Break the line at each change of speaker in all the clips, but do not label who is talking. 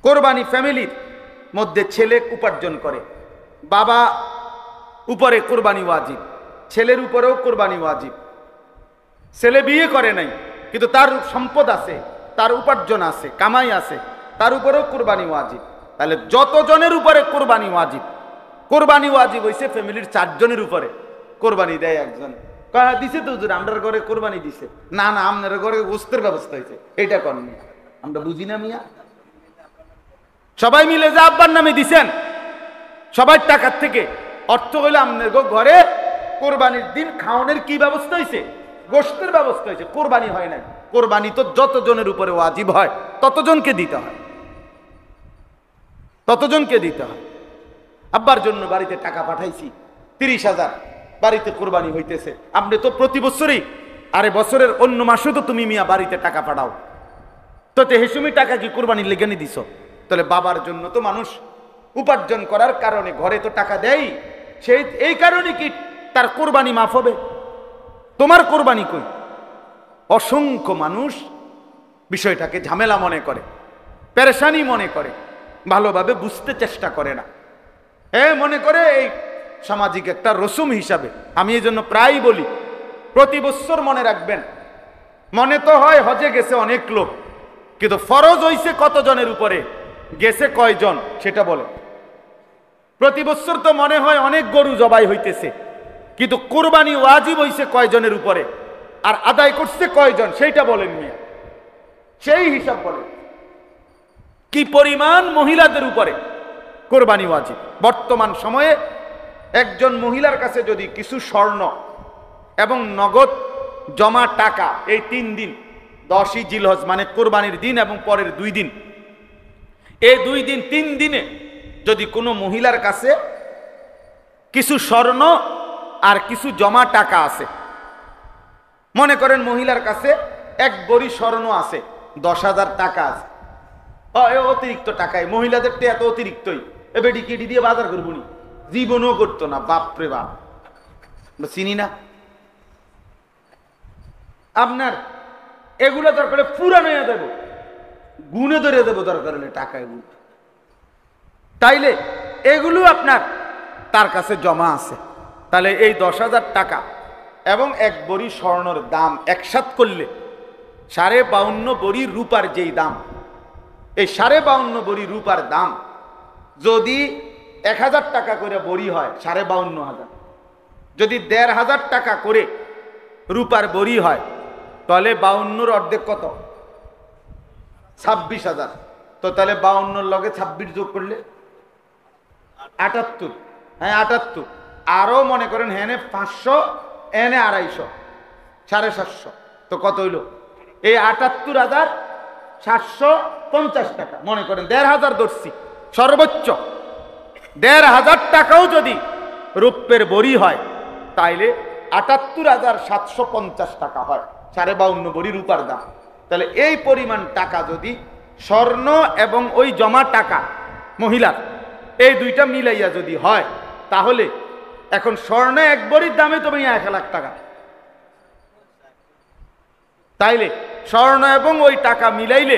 কোরবানি ফ্যামিলির মধ্যে ছেলে উপার্জন করে, বাবা উপরে কোরবানি ওয়াজিব, ছেলের উপরেও কোরবানি ওয়াজিব। ছেলে বিয়ে করে নাই কিন্তু তার সম্পদ আছে, তার উপার্জন আছে, কামাই আছে, তার উপরেও কোরবানি ওয়াজিব। তাহলে যতজনের উপরে কোরবানি ওয়াজিব, কোরবানি ওয়াজিব হইছে ফ্যামিলির 4 জনের উপরে। কোরবানি দেয় একজন, দিছে তো হুজুর আমরার ঘরে কোরবানি দিছে, না না আপনার ঘরে গোস্তের ব্যবস্থা হয়েছে, এটা করেন মিয়া, আমরা বুঝি না মিয়া। সবাই মিলে যে আব্বার নামে দিছেন, সবার টাকার থেকে অর্থ হইলে আপনার ঘরে কোরবানির দিন খাওয়ানোর কি ব্যবস্থা হয়েছে, গোস্তের ব্যবস্থা হয়েছে, কোরবানি হয় নাই। কোরবানি তো যতজনের উপরে ওয়াজিব হয় ততজনকে দিতে হয়, ততজনকে দিতে হয়। আব্বার জন্য বাড়িতে টাকা পাঠাইছি 30,000, বাড়িতে কোরবানি হইতেছে, আপনি তো প্রতি বছরই, আরে বছরের অন্য মাসে তো তুমি মিয়া বাড়িতে টাকা পাঠাও, তো হেসুমি টাকা কি কোরবানির লেগে দিছ? তাহলে বাবার জন্য তো মানুষ উপার্জন করার কারণে ঘরে তো টাকা দেয়, সেই এই কারণে কি তার কোরবানি মাফ হবে? তোমার কোরবানি কই? অসংখ্য মানুষ বিষয়টাকে ঝামেলা মনে করে, পেরেশানি মনে করে, ভালোভাবে বুঝতে চেষ্টা করে না। মনে করে এই সামাজিক একটা রসুম হিসাবে। আমি এই জন্য প্রায় বলি, প্রতি বছর মনে রাখবেন, মনে তো হয় হজে গেছে অনেক লোক, কিন্তু ফরজ হইছে কতজনের উপরে, গেছে কয়জন সেটা বলে। প্রতি বছর তো মনে হয় অনেক গরু জবাই হইতেছে, কিন্তু কোরবানি ওয়াজিব হইছে কয়জনের উপরে আর আদায় করছে কয়জন সেইটা বলেন মিয়া, সেই হিসাব বলেন। কি পরিমাণ মহিলাদের উপরে কোরবানি ওয়াজিব। বর্তমান সময়ে একজন মহিলার কাছে যদি কিছু স্বর্ণ এবং নগদ জমা টাকা, এই 3 দিন 10ই জিলহজ মানে কোরবানির দিন এবং পরের 2 দিন, এই 2 দিন 3 দিনে যদি কোনো মহিলার কাছে কিছু স্বর্ণ আর কিছু জমা টাকা আছে, মনে করেন মহিলার কাছে 1 ভরি স্বর্ণ আছে, 10,000 টাকা আছে, অতিরিক্ত টাকায়, মহিলাদের এত অতিরিক্তই, এবেডি কেডি দিয়ে বাজার করবো নি, জীবনও করতো না, বাপরে বাপ, চিনি না। আপনার এগুলো দরকার পুরানো দেব, গুনে ধরে দেবো দরকার হলে টাকা এগুলো, তাইলে এগুলো আপনার তার কাছে জমা আছে। তাহলে এই 10,000 টাকা এবং 1 ভরি স্বর্ণের দাম একসাথ করলে 52.5 ভরি রূপার যেই দাম, এই 52.5 ভরি রূপার দাম যদি 1,000 টাকা করে ভরি হয় 52,500, যদি 1,500 টাকা করে রূপার ভরি হয় তাহলে 52 অর্ধেক কত, 26,000। তো তাহলে 52 লগে 26 যোগ করলে 78, হ্যাঁ 78, আরো মনে করেন হেনে 500, এনে 250, 750, তো কত হইল? এই 78,750 টাকা। মনে করেন 1,500 ধরছি, সর্বোচ্চ 1,500 টাকাও যদি রূপের বড়ি হয় তাইলে 78,750 টাকা হয় 52.5 ভরি রূপার দাম। তাহলে এই পরিমাণ টাকা যদি স্বর্ণ এবং ওই জমা টাকা মহিলার এই দুইটা মিলাইয়া যদি হয়, তাহলে এখন স্বর্ণ 1 ভরির দামে তো 1,00,000 টাকা। তাইলে স্বর্ণ এবং ওই টাকা মিলাইলে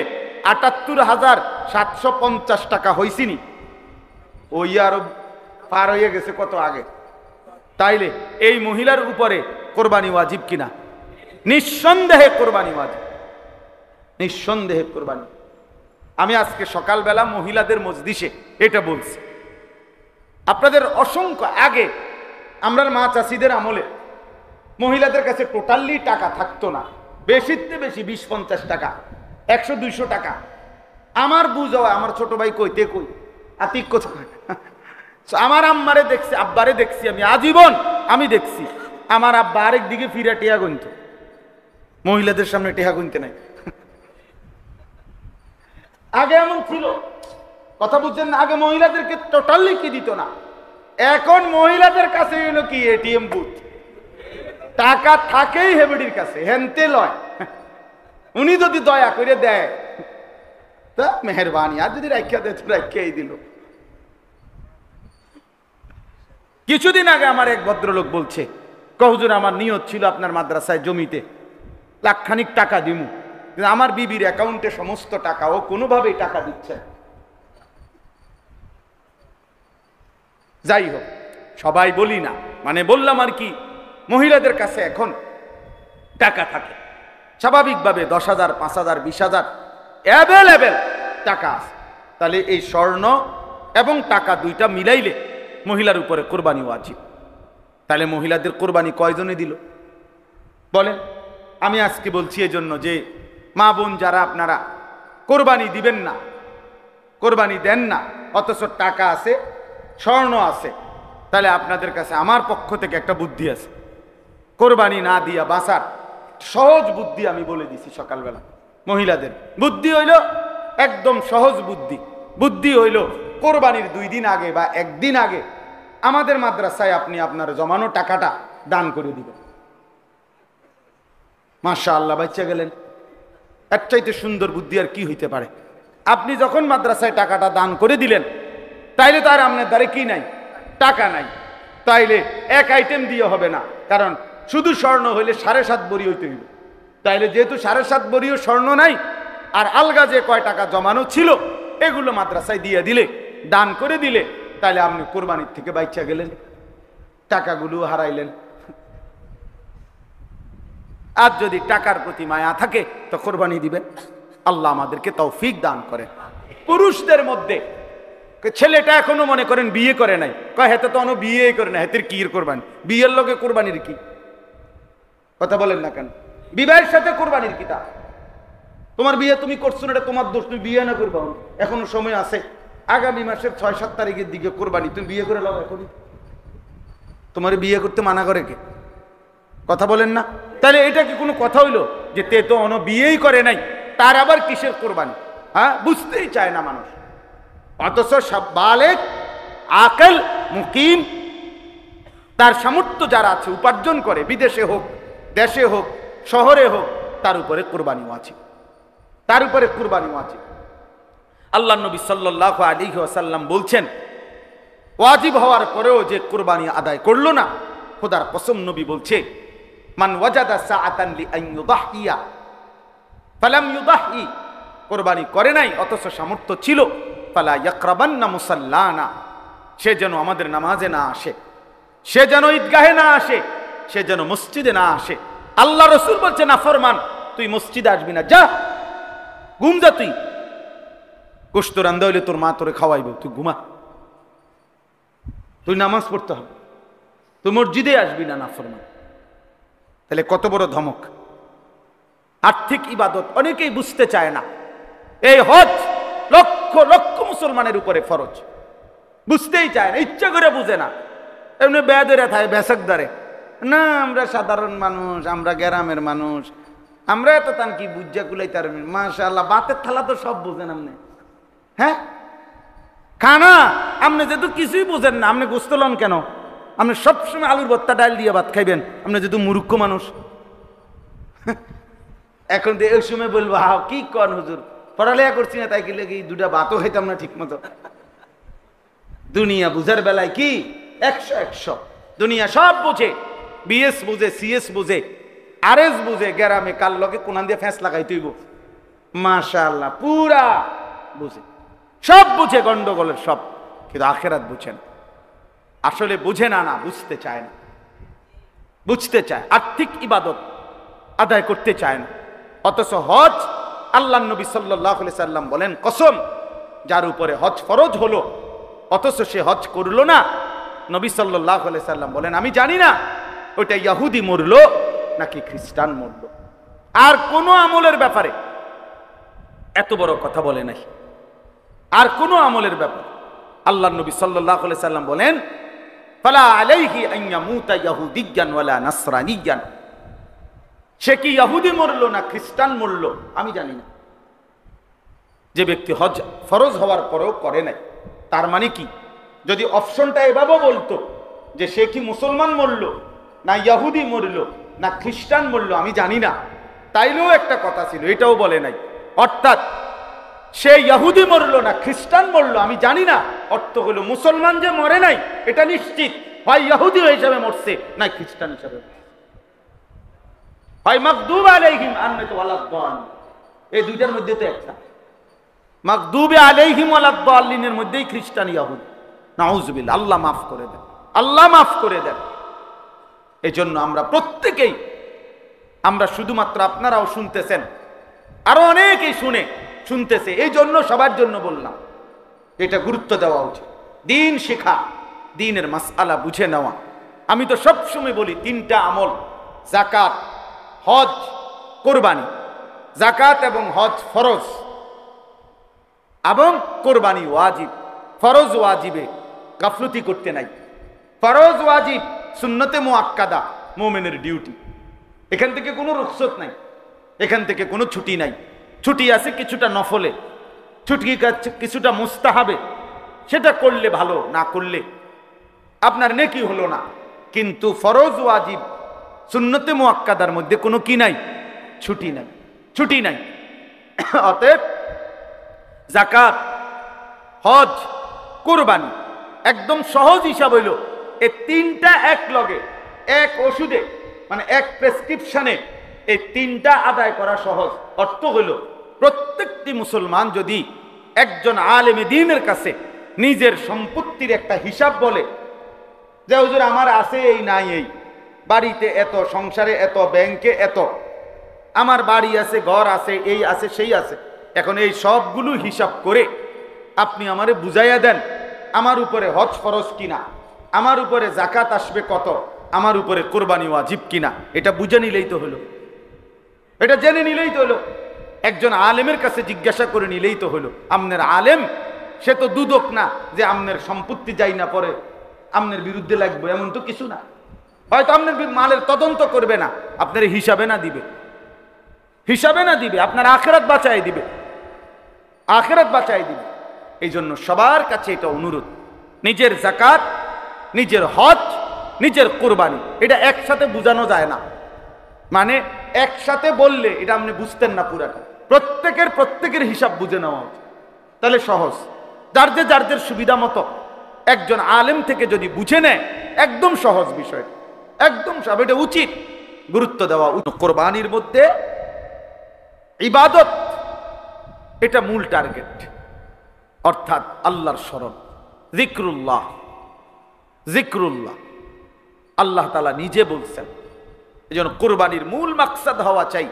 78,750 টাকা হইছিনি, ওই আরো পার হয়ে গেছে কত আগে। তাইলে এই মহিলার উপরে কোরবানি ওয়াজিব কিনা? নিঃসন্দেহে কোরবানি ওয়াজিব, নিঃসন্দেহে কোরবানি। আমি আজকে সকালবেলা মহিলাদের মজলিসে এটা বলছি। আপনাদের অসংখ্য আগে আমরা মা চাষিদের আমলে মহিলাদের কাছে টোটালি টাকা থাকতো না, বেশিতে বেশি 20-50 টাকা, 100-200 টাকা। আমার বুঝ হয়, আমার ছোট ভাই কইতে কই আতিক কোথায়, আমার আম্মারে দেখছি, আব্বারে দেখছি, আমি আজীবন আমি দেখছি আমার আব্বা আরেক দিকে ফিরা টেহা গুনতো, মহিলাদের সামনে টেহা গুনতে নাই। আগে এমন ছিল, কথা বুঝছেন না? আগে মহিলাদেরকে টোটালি কি দিত না, এখন মহিলাদের কাছে হলো কি এটিএম বুথ, টাকা থাকেই হেবডির কাছে, হেনতে লয়। উনি যদি দয়া করে দেয় তা মেহরবানি, আর যদি রাখিয়া দেয় তো রাখিয়াই দিল। কিছুদিন আগে আমার এক ভদ্রলোক বলছে, হুজুর আমার নিয়ত ছিল আপনার মাদ্রাসায় জমিতে লাখখানিক টাকা দিমু, কিন্তু আমার বিবির অ্যাকাউন্টে সমস্ত টাকা, ও কোনোভাবেই টাকা দিচ্ছে। যাই হোক, সবাই বলি না, মানে বললাম আর কি, মহিলাদের কাছে এখন টাকা থাকে স্বাভাবিকভাবে 10,000, 5,000, 20,000 অ্যাভেলেবেল টাকা আছে। তাহলে এই স্বর্ণ এবং টাকা দুইটা মিলাইলে মহিলার উপরে কোরবানি ওয়াজিব। তাহলে মহিলাদের কোরবানি কয়জনে দিল বলেন? আমি আজকে বলছি এই জন্য যে মা বোন যারা আপনারা কোরবানি দিবেন না, কোরবানি দেন না, অথচ টাকা আছে, স্বর্ণ আছে, তাহলে আপনাদের কাছে আমার পক্ষ থেকে একটা বুদ্ধি আছে। কোরবানি না দিয়া বাঁচার সহজ বুদ্ধি আমি বলে দিছি সকালবেলা। মহিলাদের বুদ্ধি হইল একদম সহজ বুদ্ধি। বুদ্ধি হইল কোরবানির 2 দিন আগে বা 1 দিন আগে আমাদের মাদ্রাসায় আপনি আপনার জমানো টাকাটা দান করে দিবেন। মাশাআল্লাহ, বাচ্চা গেলেন। এর চাইতে সুন্দর বুদ্ধি আর কি হইতে পারে? আপনি যখন মাদ্রাসায় টাকাটা দান করে দিলেন, তাইলে তো আর আপনার দ্বারে কি নাই? টাকা নাই। তাইলে এক আইটেম দিয়ে হবে না, কারণ শুধু স্বর্ণ হইলে 7.5 ভরি হইতে হইল। তাইলে যেহেতু 7.5 ভরিও স্বর্ণ নাই, আর আলগা যে কয় টাকা জমানো ছিল এগুলো মাদ্রাসায় দিয়ে দিলে, দান করে দিলে, তাইলে আপনি কোরবানির থেকে বাইচা গেলেন, টাকাগুলো হারাইলেন। আর যদি টাকার প্রতি মায়া থাকে তো কোরবানি দিবেন। আল্লাহ আমাদেরকে তৌফিক দান করে। পুরুষদের মধ্যে ছেলেটা এখনো মনে করেন বিয়ে করে নাই, কয় হেতে তো অন্য বিয়ে করে না, হেতের কি কোরবানি? বিয়ের লোকে কোরবানির কি কথা বলেন না কেন? বিবাহের সাথে কোরবানির কি? তা তোমার বিয়ে তুমি করছো না, এটা তোমার দোষ, তুমি বিয়ে না করবা। এখনো সময় আছে, আগামী মাসের 6-7 তারিখের দিকে কোরবানি, তুমি বিয়ে করে লাও এখনই। তোমার বিয়ে করতে মানা করে কে? কথা বলেন না? তাহলে এটা কি কোনো কথা হইলো যে তে তো অন্য বিয়েই করে নাই, তার আবার কিসের কোরবানি? হ্যাঁ, বুঝতেই চায় না মানুষ। অথচ সব বালেগ আকেল মুকিম, তার সামর্থ্য যারা আছে, উপার্জন করে, বিদেশে হোক, দেশে হোক, শহরে হোক, তার উপরে কোরবানি ওয়াজিব, তার উপরে কোরবানি ওয়াজিব। আল্লাহ নবী সাল্লাল্লাহু আলাইহি ওয়াসাল্লাম বলছেন, ওয়াজিব হওয়ার পরেও যে কোরবানি আদায় করলো না, খোদার কসম নবী বলছে, মান ওয়াজাদা সাআতান লিআন ইউদাহিয়া ফালাম ইউদাহি, কোরবানি করে নাই অথচ সামর্থ্য ছিল, ফালা ইয়াকরাবান্না মুসাল্লানা, সে যেন আমাদের নামাজে না আসে, সে যেন ঈদগাহে না আসে, সে যেন মসজিদে না আসে। আল্লাহ রাসূল বলছে, নাফরমান, তুই মসজিদে আসবি না, যা ঘুম যা, তুই গোশত রান্দা হইলে তোর মা তোরে খাওয়াইব, তুই ঘুমা, তুই নামাজ পড়তে হবে, তুই মসজিদে আসবি না, নাফরমান। তাহলে কত বড় ধমক! আর্থিক ইবাদত অনেকেই বুঝতে চায় না। এই হজ লক্ষ লক্ষ মুসলমানের উপরে ফরজ, বুঝতেই চায় না, ইচ্ছা করে বুঝে না। এমনি বেয়াদরে থাকে, বেসক ধরে না, আমরা সাধারণ মানুষ, আমরা গ্রামের মানুষ, আমরা এত তান কি বুঝা কুলাই তার। মাশাআল্লাহ, বাতের থালা তো সব বুঝেন আপনি। হ্যাঁ, খানা আপনি যেহেতু কিছুই বুঝেন না, আপনি গোস্ত লন কেন? আপনি সবসময় আলুর ভর্তা ডাল দিয়ে ভাত খাইবেন, আপনি যেহেতু মূর্খ মানুষ। এখন তো এই সময় বলবো, হাও কি কন হুজুর, পড়ালেখা করছি না তাই কি লেগে 2টা ভাতও খাইতাম না ঠিক মতো। দুনিয়া বুঝার বেলায় কি 100 দুনিয়া সব বুঝে, বিএস বুঝে, সিএস বুঝে, আরএস বুঝে, গ্রামে কার লগে কোনান দিয়ে ফ্যাঁস লাগাই তুইব, মাশাআল্লাহ পুরা বুঝে, সব বুঝে, গন্ডগোলের সব, কিন্তু আখেরাত বুঝে না। আসলে বুঝে না, না বুঝতে চায় না, বুঝতে চায়, আর্থিক ইবাদত আদায় করতে চায় না। অথচ হজ, আল্লাহ নবী সাল্লাল্লাহু আলাইহি সাল্লাম বলেন, কসম যার উপরে হজ ফরজ হলো অথচ সে হজ করলো না, নবী সাল্লাল্লাহু আলাইহি সাল্লাম বলেন, আমি জানি না ওইটা ইহুদি মরলো নাকি খ্রিস্টান মরলো। আর কোনো আমলের ব্যাপারে এত বড় কথা বলে নাই, আর কোনো আমলের ব্যাপারে। আল্লাহ নবী সাল্লাল্লাহু আলাইহি সাল্লাম বলেন, ফালা আলাইহি আন ইয়ামুতা ইয়াহুদিয়ান ওয়ালা নাসরানিয়ান, সে কি ইহুদি মরলো না খ্রিস্টান মরলো আমি জানি না। যে ব্যক্তি হজ ফরজ হওয়ার পরেও করে নাই, তার মানে কি? যদি অপশনটা এভাবে বলতো যে সে কি মুসলমান মরলো না ইহুদি মরলো না খ্রিস্টান মরলো আমি জানি না, তাইলেও একটা কথা ছিল, এটাও বলে নাই। অর্থাৎ সে ইহুদি মরলো না খ্রিস্টান মরলো আমি জানি না, অর্থ হলো মুসলমান যে মরে নাই এটা নিশ্চিত, হয় ইহুদি হিসাবে মরছে না খ্রিস্টান হিসাবে, হয় মাগদুব আলাইহিম আননাতু ওয়ালাদ-দাল, এই দুইটার মধ্যে তো একটা। মাগদুবে আলাইহিম ওয়ালাদ-দালিনের মধ্যেই খ্রিস্টান ইহুদি, নাউজুবিল্লাহ, আল্লাহ মাফ করে দেন, আল্লাহ মাফ করে দেন। এই জন্য আমরা প্রত্যেকেই, আমরা শুধুমাত্র আপনারাও শুনতেছেন, আরো অনেকেই শুনতেছে, এই জন্য সবার জন্য বললাম এটা গুরুত্ব দেওয়া উচিত। দিন শেখা, দিনের মাসআলা বুঝে নেওয়া। আমি তো সবসময় বলি তিনটা আমল, যাকাত, হজ, কোরবানি। যাকাত এবং হজ ফরজ এবং কোরবানি ওয়াজিব। ফরজ ওয়াজিবে গাফলতি করতে নাই। ফরজ ওয়াজিব সুন্নতে মুআক্কাদা, মুমিনের ডিউটি। এখান থেকে কোনো রুখসত নাই, এখান থেকে কোনো ছুটি নাই। ছুটি আছে কিছুটা নফলে, ছুটি আছে কিছুটা মুস্তাহাবে, সেটা করলে ভালো, না করলে আপনার নেকি হলো না। কিন্তু ফরজ ওয়াজিব সুন্নতে মুআক্কাদার মধ্যে কোনো কি নাই, ছুটি নাই, ছুটি নাই। অতএব যাকাত, হজ, কুরবানি একদম সহজ হিসাব হইল এই তিনটা এক লগে, এক ওষুধে, মানে এক প্রেসক্রিপশনে এই তিনটা আদায় করা সহজ। অর্থ হইল প্রত্যেকটি মুসলমান যদি একজন আলেমে দ্বীনের কাছে নিজের সম্পত্তির একটা হিসাব বলে যে হুজুর আমার আছে এই নাই এই, বাড়িতে এত, সংসারে এত, ব্যাংকে এত, আমার বাড়ি আছে, ঘর আছে, এই আছে, সেই আছে, এখন এই সবগুলো হিসাব করে আপনি আমারে বুঝাইয়া দেন আমার উপরে হজ ফরজ কিনা, আমার উপরে যাকাত আসবে কত, আমার উপরে কোরবানি ওয়াজিব কিনা, এটা বুঝে নিলেই তো হলো, এটা জেনে নিলেই তো হলো। একজন আলেমের কাছে জিজ্ঞাসা করে নিলেই তো হলো। আমনের আলেম সে তো দুদক না যে আমনের সম্পত্তি যাই না পরে আমনের বিরুদ্ধে লাগবে, এমন তো কিছু না। হয়তো আপনার মালের তদন্ত করবে না, আপনার হিসাবে না দিবে, হিসাবে না দিবে, আপনার আখিরাত বাঁচাই দিবে, আখিরাত বাঁচাই দিবে। এই জন্য সবার কাছে এটা অনুরোধ, নিজের যাকাত, নিজের হজ, নিজের কোরবানি এটা একসাথে বোঝানো যায় না। মানে একসাথে বললে এটা আপনি বুঝতেন না পুরাটা। প্রত্যেকের হিসাব বুঝে নেওয়া উচিত, তাহলে সহজ। যার সুবিধা মতো একজন আলেম থেকে যদি বুঝে নেয়, একদম সহজ বিষয়, একদম সব, এটা উচিত, গুরুত্ব দেওয়া। কোরবানির মধ্যে ইবাদত এটা মূল টার্গেট, অর্থাৎ আল্লাহর স্মরণ, জিক্রুল্লাহ, জিক্রুল্লাহ। আল্লাহ তাআলা নিজে বলছেন, এই জন্য কোরবানির মূল মাকসাদ হওয়া চাই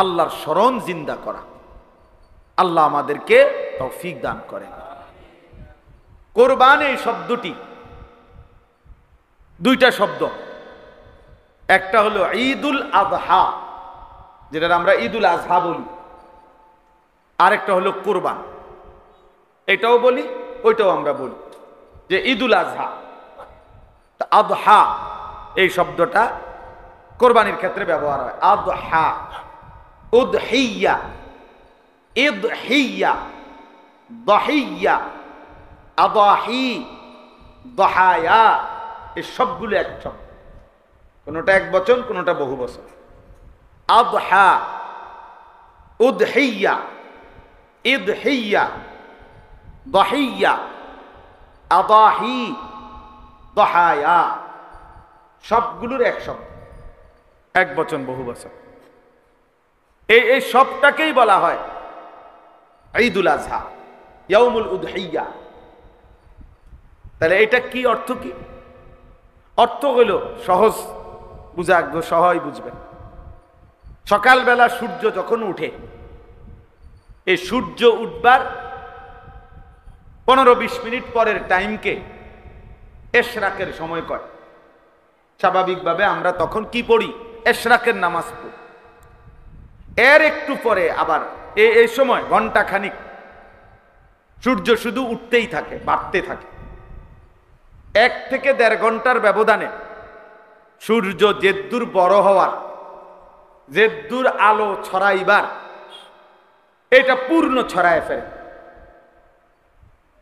আল্লাহর স্মরণ জিন্দা করা। আল্লাহ আমাদেরকে তৌফিক দান করেন। কোরবান এই শব্দটি দুইটা শব্দ, একটা হলো ঈদুল আযহা, যেটা আমরা ঈদুল আযহা বলি, আরেকটা হলো কোরবান, এটাও বলি ওইটাও আমরা বলি যে ঈদুল আযহা। আযহা এই শব্দটা কোরবানির ক্ষেত্রে ব্যবহার হয়। আযহা, উদহিয়া, ইদহিয়া, দহিয়া, আদাহি, দহায়া, এই সবগুলো এক শব্দ, কোনোটা এক বচন, কোনোটা বহু বচন। আযহা, উদহিয়া, ইদহিয়া, দহিয়া, আদাহি, দহায়া, সবগুলোর এক শব্দ, এক বচন বহু বচন। এই সবটাকেই বলা হয় ঈদুল আযহা, ইয়াউমুল উদহিয়া। তাহলে এটা কি অর্থ? কি অর্থ হইল সহজ বুঝাগ্য, সহজ বুঝবেন। সকালবেলা সূর্য যখন উঠে, এই সূর্য উঠবার 15-20 মিনিট পরের টাইমকে এশরাকের সময় কয়। স্বাভাবিকভাবে আমরা তখন কি পড়ি? এশরাকের নামাজ পড়ি। এর একটু পরে আবার এই সময় ঘন্টা খানিক সূর্য শুধু উঠতেই থাকে, বাড়তে থাকে। 1 থেকে 1.5 ঘন্টার ব্যবধানে সূর্য যেদ্দুর বড় হওয়ার, যেদ্দুর আলো ছড়াইবার, এটা পূর্ণ ছড়ায় ফেলে।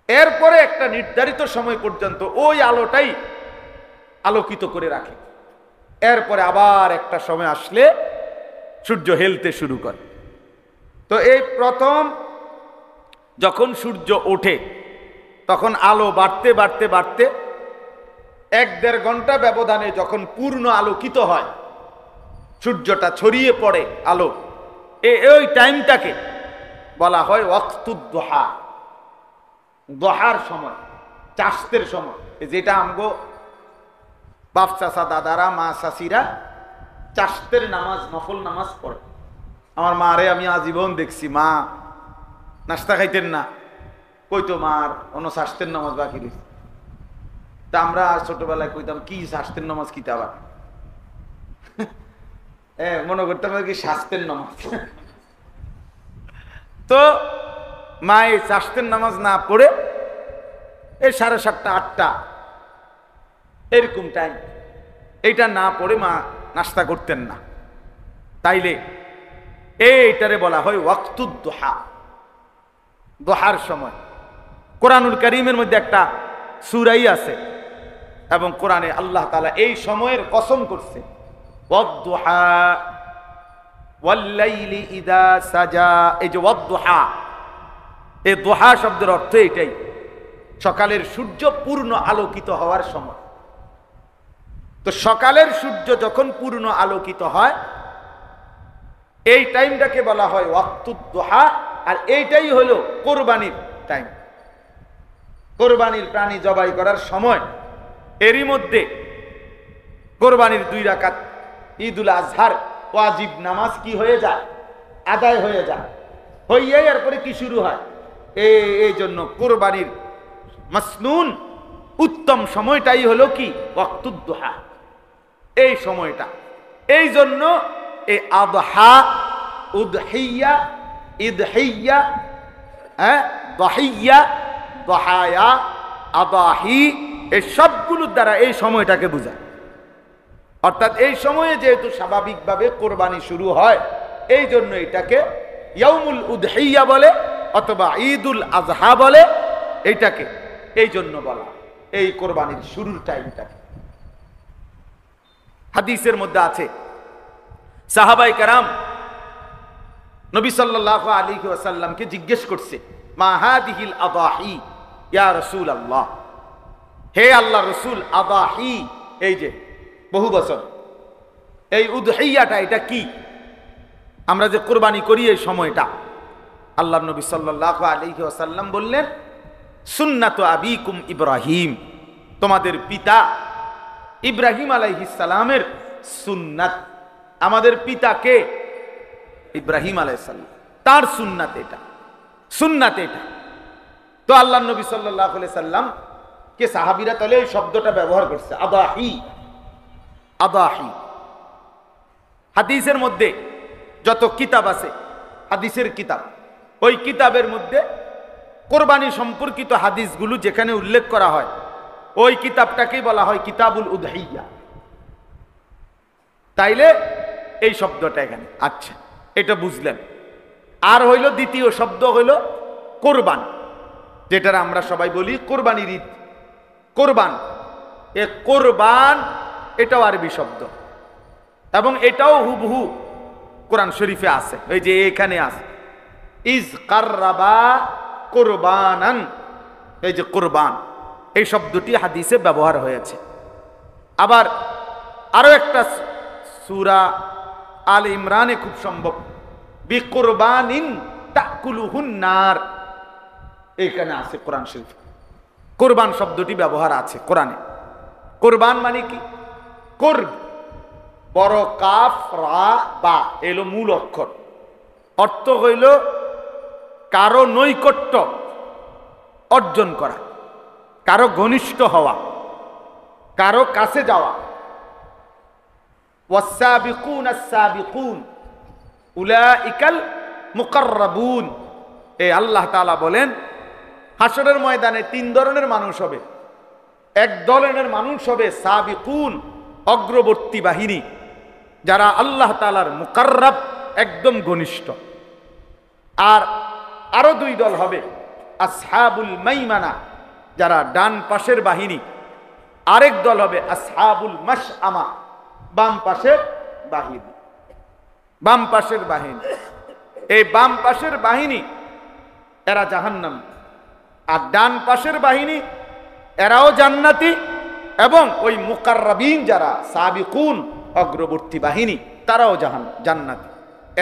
এরপরে একটা নির্ধারিত সময় পর্যন্ত ওই আলোটাই আলোকিত করে রাখে। এরপরে আবার একটা সময় আসলে সূর্য হেলতে শুরু করে। তো এই প্রথম যখন সূর্য ওঠে তখন আলো বাড়তে বাড়তে বাড়তে 1-1.5 ঘন্টা ব্যবধানে যখন পূর্ণ আলোকিত হয়, সূর্যটা ছড়িয়ে পড়ে আলো, ওই টাইমটাকে বলা হয় ওয়াক্তুদ দুহা, দোহার সময়। চাষতের সময়, যেটা আমগো বাপ চাচা দাদারা মা চাষিরা চাষতের নামাজ নফল নামাজ পড়ে। আমার মারে আমি আজীবন দেখছি, মা নাস্তা খাইতেন না, কইতো মার অন্য শাস্তের নামাজ বাকি রয়েছে। তা আমরা ছোটবেলায় কইতাম কি শাস্তের নামাজ কিতা আবার মনে করতাম কি শাস্তের নামাজ। তো মা এই শাস্তের নামাজ না পড়ে এই 7:30 8টা এরকম টাইম এইটা না পড়ে মা নাস্তা করতেন না। তাইলে এইটারে বলা হয় ওয়াক্তুদ দুহা, দোহার সময়। কোরআনুল কারীমের মধ্যে একটা সূরাই আছে এবং কোরআনে আল্লাহ তাআলা এই সময়ের কসম করছে, ওয়াদ-দুহা ওয়াল-লাইলি ইযা সাজা। এই যে ওয়াদ-দুহা, এই দুহা শব্দের অর্থ এটাই, সকালের সূর্য পূর্ণ আলোকিত হওয়ার সময়। তো সকালের সূর্য যখন পূর্ণ আলোকিত হয় এই টাইমটাকে বলা হয় ওয়াক্তুদ দুহা। আর এইটাই হলো কোরবানির টাইম, কোরবানির প্রাণী জবাই করার সময়। এরই মধ্যে কোরবানির 2 রাকাত ঈদুল আজহার ওয়াজিব নামাজ কি হয়ে যায়, আদায় হয়ে যায়। হইয়াই এরপরে কি শুরু হয়, এই জন্য কোরবানির মাসনুন উত্তম সময়টাই হলো কি ওয়াক্তুদ দুহা, এই সময়টা। এই জন্য এই আদহা, উদহিয়া, ইদহিয়া, দহিয়া, দহায়া, আদাহি, এই সবগুলোর দ্বারা এই সময়টাকে বোঝায়। অর্থাৎ এই সময়ে যেহেতু স্বাভাবিকভাবে কোরবানি শুরু হয়, এই জন্য এটাকে ইয়াউমুল উদহিয়া বলে অথবা ঈদুল আজহা বলে। এইটাকে এই জন্য বলা এই কোরবানির শুরুর টাইমটাকে। হাদিসের মধ্যে আছে সাহাবায়ে কেরাম নবী সাল্লাল্লাহু আলাইহি ওয়াসাল্লামকে জিজ্ঞেস করছে, মা হাদিহিল আদাহি ইয়া রাসূলুল্লাহ, হে আল্লাহ রাসূল, আদাহি এই যে বহু বছর, এই উদহিয়াটা এটা কি, আমরা যে কোরবানি করি এই সময়টা। আল্লাহর নবী সাল্লাল্লাহু আলাইহি ওয়াসাল্লাম বললেন, সুন্নাতু আবিকুম ইব্রাহিম, তোমাদের পিতা ইব্রাহিম আলাইহিস সালামের সুন্নাত। আমাদের পিতা কে? ইব্রাহিম আলাইহিস সালাম, তার সুন্নাত এটা, সুন্নাত এটা। তো আল্লাহর নবী সাল্লাল্লাহু আলাইহি সাল্লাম কে সাহাবীরা তাহলে এই শব্দটা ব্যবহার করছে, আদাহি, আদাহি। হাদিসের মধ্যে যত কিতাব আছে, হাদিসের কিতাব, ওই কিতাবের মধ্যে কোরবানি সম্পর্কিত হাদিসগুলো যেখানে উল্লেখ করা হয় ওই কিতাবটাকেই বলা হয় কিতাবুল উদহিয়া। তাইলে এই শব্দটা এখানে, আচ্ছা এটা বুঝলেন। আর হইল দ্বিতীয় শব্দ হইল কোরবান, যেটার আমরা সবাই বলি কোরবানির ঈদ, কোরবান। এ কোরবান এটাও আরবি শব্দ এবং এটাও হুবহু কোরআন শরীফে আছে, এই যে এখানে আছে, ইজ কাররাবা কোরবানান, এই যে কোরবান এই শব্দটি হাদিসে ব্যবহার হয়েছে। আবার আরো একটা সূরা আল ইমরানে খুব সম্ভব, বিকুরবানিন তাকুলুহুন নার, এখানে আছে কোরআন শরীফ, কোরবান শব্দটি ব্যবহার আছে কোরআনে। কোরবান মানে কি? কোরব, বড় কাফ রা বা এলো মূল অক্ষর, অর্থ হইল কারো নৈকট্য অর্জন করা, কারো ঘনিষ্ঠ হওয়া, কারো কাছে যাওয়া। ওয়াসাবিকুন আস-সাবিকুন উলাইকাল মুকাররাবুন। এই আল্লাহ তাআলা বলেন হাসরের ময়দানে 3 ধরনের মানুষ হবে। এক ধরনের মানুষ হবে সাবিকুন, অগ্রবর্তী বাহিনী, যারা আল্লাহ তাআলার মুকাররাব, একদম ঘনিষ্ঠ। আর আরো 2 দল হবে আসহাবুল মাইমানা, যারা ডান পাশের বাহিনী। আরেক দল হবে আসহাবুল মাশআমা, বাম পাশের বাহিনী, বাম পাশের বাহিনী। এই বাম পাশের বাহিনী এরা জাহান্নাম, আর ডান পাশের বাহিনী এরাও জান্নাতি, এবং ওই মুকাররাবিন যারা সাবিকুন, অগ্রবর্তী বাহিনী, তারাও জান্নাতি।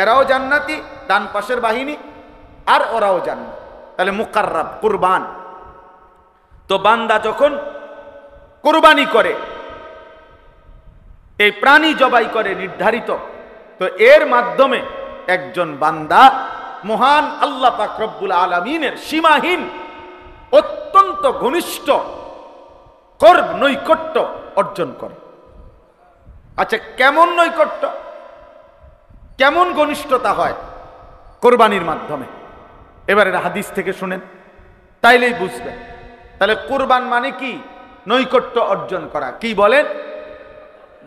এরাও জান্নাতি, ডান পাশের বাহিনী, আর ওরাও জান্নাত। তাহলে মুকাররাব, কুরবান। তো তো বান্দা যখন কোরবানি করে, এই প্রাণী জবাই করে নির্ধারিত, তো এর মাধ্যমে একজন বান্দা মহান আল্লাহ পাক রব্বুল আলামিনের সীমাহীন অত্যন্ত ঘনিষ্ঠ করব নৈকট্য অর্জন করে। আচ্ছা, কেমন নৈকট্য, কেমন ঘনিষ্ঠতা হয় কোরবানির মাধ্যমে? এবারে হাদিস থেকে শুনেন, তাইলেই বুঝবেন। তাহলে কোরবান মানে কি? নৈকট্য অর্জন করা। কি বলেন?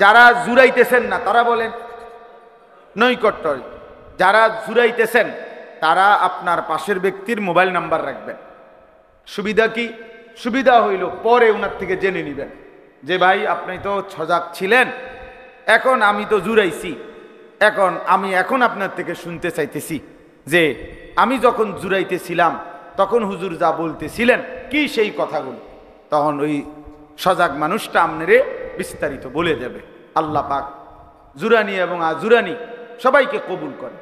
যারা জুরাইতেছেন না তারা বলেন নৈকট্য। যারা জুরাইতেছেন তারা আপনার পাশের ব্যক্তির মোবাইল নাম্বার রাখবেন। সুবিধা কি? সুবিধা হইল পরে ওনার থেকে জেনে নিবেন যে ভাই আপনি তো সজাগ ছিলেন, এখন আমি তো জুরাইছি, আমি এখন আপনার থেকে শুনতে চাইতেছি যে আমি যখন জুরাইতেছিলাম তখন হুজুর যা বলতেছিলেন কি সেই কথাগুলো। তখন ওই সজাগ মানুষটা আপনারে বিস্তারিত বলে দেবে। আল্লাহ পাক জুরানি এবং আজুরানি সবাইকে কবুল করে।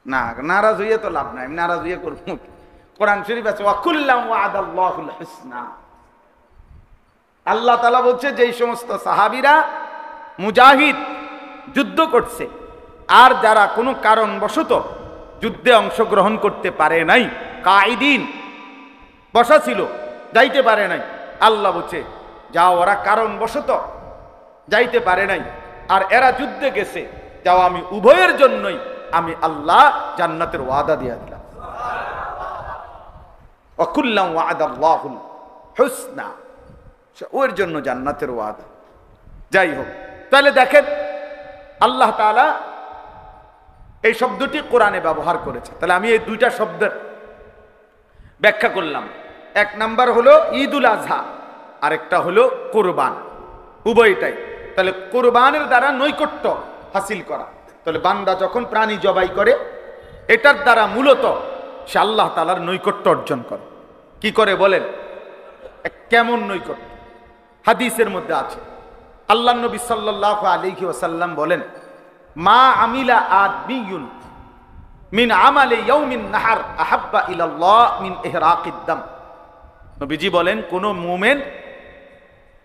না নারাজ হইয়া তো লাভ নাই, নারাজ হইয়া করব। কোরআন শরীফ আছে ওয়াকুল্লাম ওয়াদাল্লাহুল হুসনা। আল্লাহ তাআলা বলছে যেই সমস্ত সাহাবীরা মুজাহিদ যুদ্ধ করছে আর যারা কোনো কারণবশত যুদ্ধে অংশগ্রহণ করতে পারে নাই, কাঈদিন বসা ছিল, যাইতে পারে নাই, আল্লাহ বলছে যাও, ওরা কারণবশত যাইতে পারে নাই আর এরা যুদ্ধে গেছে, যাও, আমি উভয়ের জন্যই আমি আল্লাহ জান্নাতের ওয়াদা দিয়ে দিলাম। ওয়াকুল্লাম ওয়াদাল্লাহুল হুসনা, ওর জন্য জান্নাতের ওয়াদা। যাই হোক, তাহলে দেখেন আল্লাহ তাআলা এই শব্দটি কোরআনে ব্যবহার করেছে। তাহলে আমি এই দুইটা শব্দের ব্যাখ্যা করলাম। এক নাম্বার হলো ঈদুল আজহা, আরেকটা হলো কোরবান, উভয়টাই। তাহলে কোরবানের দ্বারা নৈকট্য হাসিল করা। তাহলে বান্দা যখন প্রাণী জবাই করে এটার দ্বারা মূলত সে আল্লাহ তাআলার নৈকট্য অর্জন করে। কি করে বলেন? কেমন নৈকট্য? হাদিসের মধ্যে আছে, আল্লাহ নবী সাল্লাল্লাহু আলাইহি ওয়াসাল্লাম বলেন, মা আমিলা আদমিয়ুন মিন আমালি ইয়াউমিন নাহার আহাব্বা ইলাল্লাহ মিন ইহরাকিদ দাম। নবীজি বলেন, কোন মুমিন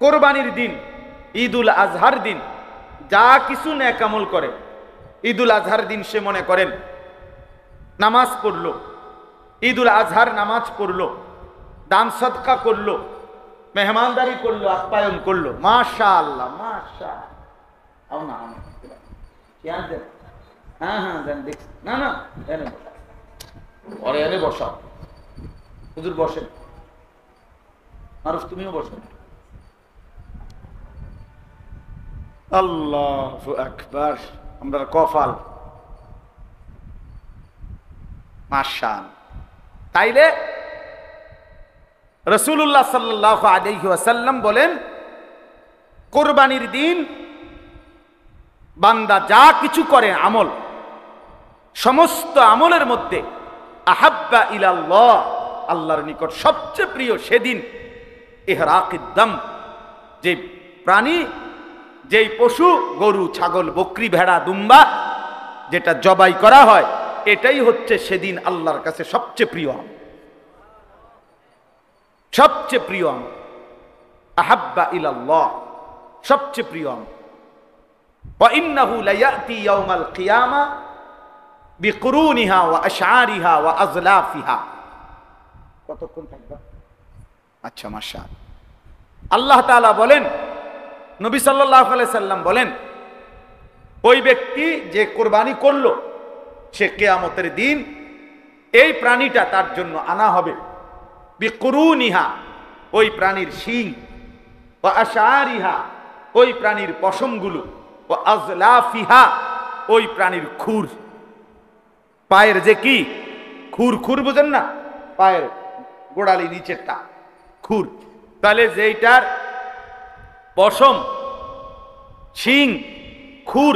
কোরবানির দিন, ঈদুল আজহার দিন যা কিছু নেক আমল করে, ঈদুল আজহার দিন সে মনে করেন নামাজ পড়লো, ঈদুল আজহার নামাজ পড়লো, দান সদকা করলো, মেহমানদারি করলো, আপ্যায়ন করলো, মাশাআল্লাহ মাশাআল্লাহ, এনে বসাও, হুজুর বসেন, মানুষ তুমিও বসো। আল্লাহু আকবার, আমরা কফাল মাশাআল্লাহ। তাইলে রাসূলুল্লাহ সাল্লাল্লাহু আলাইহি ওয়াসাল্লাম বলেন, কোরবানির দিন বান্দা যা কিছু করে আমল, সমস্ত আমলের মধ্যে আহাব্বা ইলাল্লাহ, আল্লাহর নিকট সবচেয়ে প্রিয় সেদিন ইহরাকিদ দাম, যে প্রাণী, যেই পশু, গরু, ছাগল, বকরি, ভেড়া, দুম্বা যেটা জবাই করা হয়, এটাই হচ্ছে সেদিন আল্লাহর কাছে সবচেয়ে প্রিয় আমল, সবচেয়ে প্রিয় আমল। আহাব্বা ইলাল্লাহ, সবচেয়ে প্রিয় আমল। ওয়া ইন্নাহু লায়াতি ইয়াউমাল কিয়ামা বিকুরুনিহা ওয়া আশআরিহা ওয়া আযলাফিহা। কতক্ষণ থাকবে? আচ্ছা, মাশাআল্লাহ। আল্লাহ তাআলা বলেন, নবী সাল্লাল্লাহু আলাইহি সাল্লাম বলেন, ওই ব্যক্তি যে কোরবানি করলো সে কিয়ামতের দিন এই প্রাণীটা তার জন্য আনা হবে, বিকুরুনিহা, ওই প্রাণীর শিং, ওয়া আশআরিহা, ওই প্রাণীর পশমগুলো, ওয়া আযলাফিহা, ওই প্রাণীর খুর, পায়ের যে কি খুর, খুর বুঝেন না, পায়ের গোড়ালি নিচেরটা খুর। তাহলে যেইটার পশম, শিং, খুর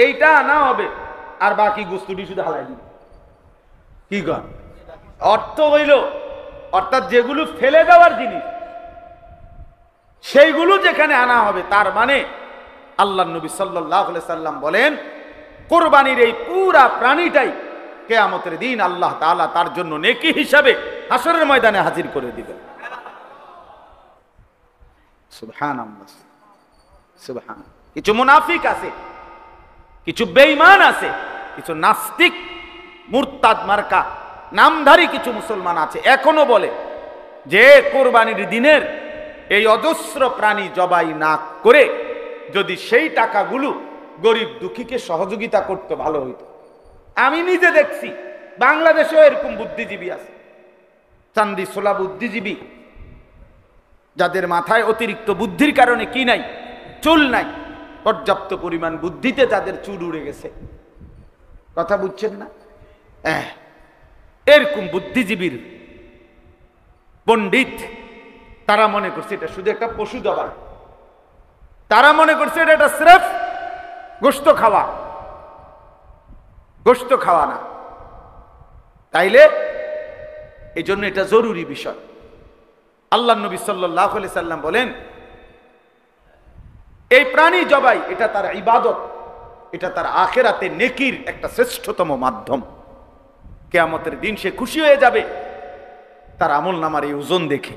এইটা আনা হবে, আর বাকি গোস্তুটি শুধু হালাই দিবে। কি কর অর্থ হইল, অর্থাৎ যেগুলো ফেলে দেওয়ার জিনিস সেইগুলো যেখানে আনা হবে, তার মানে আল্লাহ নবী সাল্লাল্লাহু আলাইহি সাল্লাম বলেন, কোরবানির এই পুরা প্রাণীটাই কিয়ামতের দিন আল্লাহ তাআলা তার জন্য নেকি হিসাবে হাসরের ময়দানে হাজির করে দিবেন। সুবহানাল্লাহ, সুবহান। কিছু মুনাফিক আছে, কিছু বেঈমান আছে, কিছু নাস্তিক মুরতাদ মার্কা নামধারী কিছু মুসলমান আছে, এখনো বলে যে কোরবানির দিনের এই অজস্র প্রাণী জবাই না করে যদি সেই টাকাগুলো গরিব দুঃখীকে সহযোগিতা করতে ভালো হইতো। আমি নিজে দেখছি বাংলাদেশেও এরকম বুদ্ধিজীবী আছে, চান্দি সোলা বুদ্ধিজীবী, যাদের মাথায় অতিরিক্ত বুদ্ধির কারণে কি নাই, চুল নাই, পর্যাপ্ত পরিমাণ বুদ্ধিতে যাদের চুল উড়ে গেছে। কথা বুঝছেন না? এরকম বুদ্ধিজীবীর পণ্ডিত তারা মনে করছে এটা শুধু একটা পশু জবাই, তারা মনে করছে এটা স্রেফ গোশত খাওয়া, গোশত খাওয়া না। তাইলে এই জন্য এটা জরুরি বিষয়। আল্লাহ নবী সাল্লাল্লাহু আলাইহি সাল্লাম বলেন এই প্রাণী জবাই এটা তার ইবাদত, এটা তার আখিরাতে নেকির একটা শ্রেষ্ঠতম মাধ্যম। কিয়ামতের দিন সে খুশি হয়ে যাবে তার আমল নামার এই ওজন দেখে,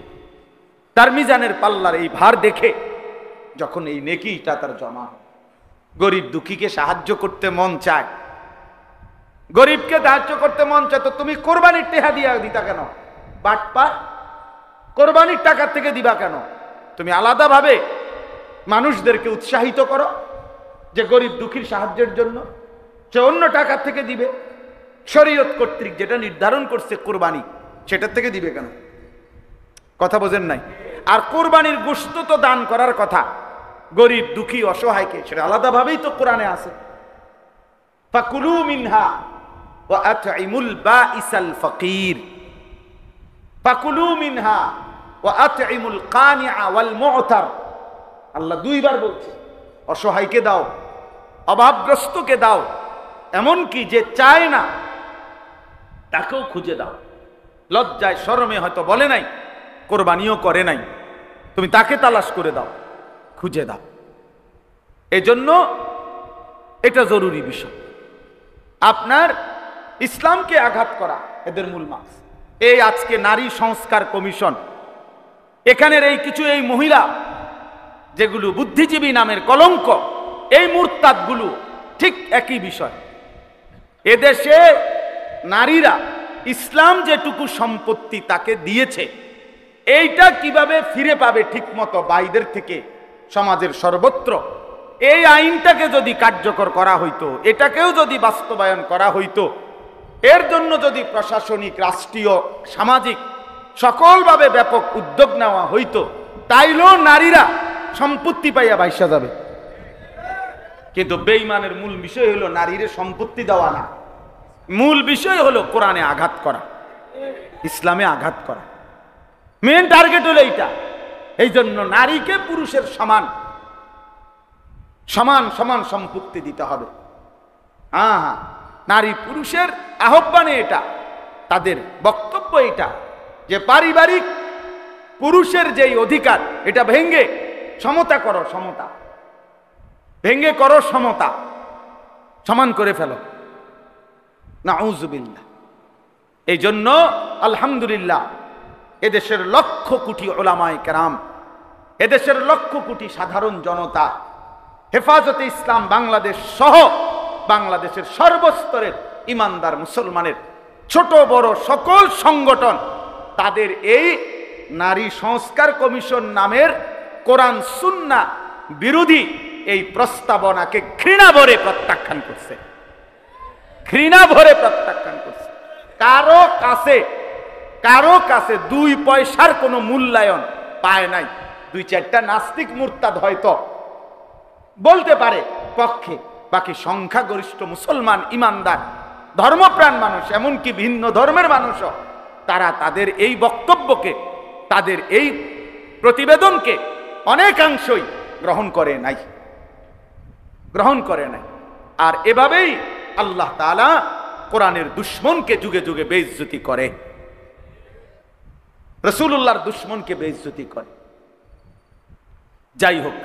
তার মিজানের পাল্লার এই ভার দেখে, যখন এই নেকিটা তার জমা হয়। গরিব দুঃখীকে সাহায্য করতে মন চায়, গরিবকে সাহায্য করতে মন চায়, তো তুমি কোরবানির টাকা দিয়া দিতা কেন? বাটপা কোরবানির টাকা থেকে দিবা কেন? তুমি আলাদাভাবে মানুষদেরকে উৎসাহিত করো যে গরিব দুঃখীর সাহায্যের জন্য, সে অন্য টাকা থেকে দিবে। শরীয়ত কর্তৃক যেটা নির্ধারণ করছে কোরবানি, সেটার থেকে দিবে কেন? কথা বোঝেন নাই? আর কোরবানির গোশত তো দান করার কথা, গরিব দুঃখী অসহায়কে, সেটা আলাদাভাবেই তো কোরআনে আছে। ফাকুলু মিনহা ওয়া আতইমুল বাঈসাল ফাকির, ফাকুলু মিনহা ওয়া আতইমুল কানিআ ওয়াল মু'তার। আল্লাহ দুইবার বলছে অসহায়কে দাও, অভাবগ্রস্তকে দাও, এমনকি যে চায় না তাকেও খুঁজে দাও। লজ্জায় শরমে হয়তো বলে নাই, কোরবানিও করে নাই, তুমি তাকে তালাশ করে দাও, খুঁজে দাও। এজন্য এটা জরুরি বিষয়। আপনার ইসলামকে আঘাত করা এদের মূল মাস। এই আজকে নারী সংস্কার কমিশন, এখানের এই কিছু এই মহিলা যেগুলো বুদ্ধিজীবী নামের কলঙ্ক, এই মুরতাদগুলো ঠিক একই বিষয়। এদেশে নারীরা ইসলাম যেটুকু সম্পত্তি তাকে দিয়েছে, এইটা কিভাবে ফিরে পাবে ঠিক মতো বাইরের থেকে, সমাজের সর্বত্র এই আইনটাকে যদি কার্যকর করা হইতো, এটাকেও যদি বাস্তবায়ন করা হইতো, এর জন্য যদি প্রশাসনিক, রাষ্ট্রীয়, সামাজিক সকলভাবে ব্যাপক উদ্যোগ নেওয়া হইতো, তাইলেও নারীরা সম্পত্তি পাইয়া বাইসা যাবে। কিন্তু বেঈমানের মূল বিষয় হলো নারীর সম্পত্তি দেওয়া না, মূল বিষয় হলো কোরআনে আঘাত করা, ইসলামে আঘাত করা। মেন টার্গেট হলো এইটা। এই জন্য নারীকে পুরুষের সমান সমান সমান সম্পত্তি দিতে হবে। হ্যাঁ হ্যাঁ, নারী পুরুষের আহ্বানে এটা, তাদের বক্তব্য এটা যে পারিবারিক পুরুষের যেই অধিকার, এটা ভেঙ্গে সমতা করো, সমতা ভেঙ্গে করো সমতা, সমান করে ফেলো। নাউযুবিল্লাহ। এই জন্য আলহামদুলিল্লাহ এদেশের লক্ষ কোটি উলামায়ে কেরাম, এদেশের লক্ষ কোটি সাধারণ জনতা, হেফাজতে ইসলাম বাংলাদেশ সহ বাংলাদেশের সর্বস্তরের ইমানদার মুসলমানের ছোট বড় সকল সংগঠন, তাদের এই নারী সংস্কার কমিশন নামের কোরআন সুন্নাহ বিরোধী এই প্রস্তাবনাকে ঘৃণা ভরে প্রত্যাখ্যান করছে, ঘৃণা ভরে প্রত্যাখ্যান করছে। কারো কাছে 2 পয়সার কোনো মূল্যায়ন পায় নাই। 2-4টা নাস্তিক মুরতাদ হয়তো বলতে পারে পক্ষে, বাকি সংখ্যাগরিষ্ঠ মুসলমান ইমানদার ধর্মপ্রাণ মানুষ, এমনকি ভিন্ন ধর্মের মানুষও, তারা তাদের এই বক্তব্যকে, তাদের এই প্রতিবেদনকে অনেকাংশই গ্রহণ করে নাই, গ্রহণ করে নাই। আর এভাবেই আল্লাহ তাআলা কোরআনের দুশমনকে যুগে যুগে বেইজ্জতি করে, রাসূলুল্লাহর দুশমনকে বেইজ্জতি করে। যাই হোক,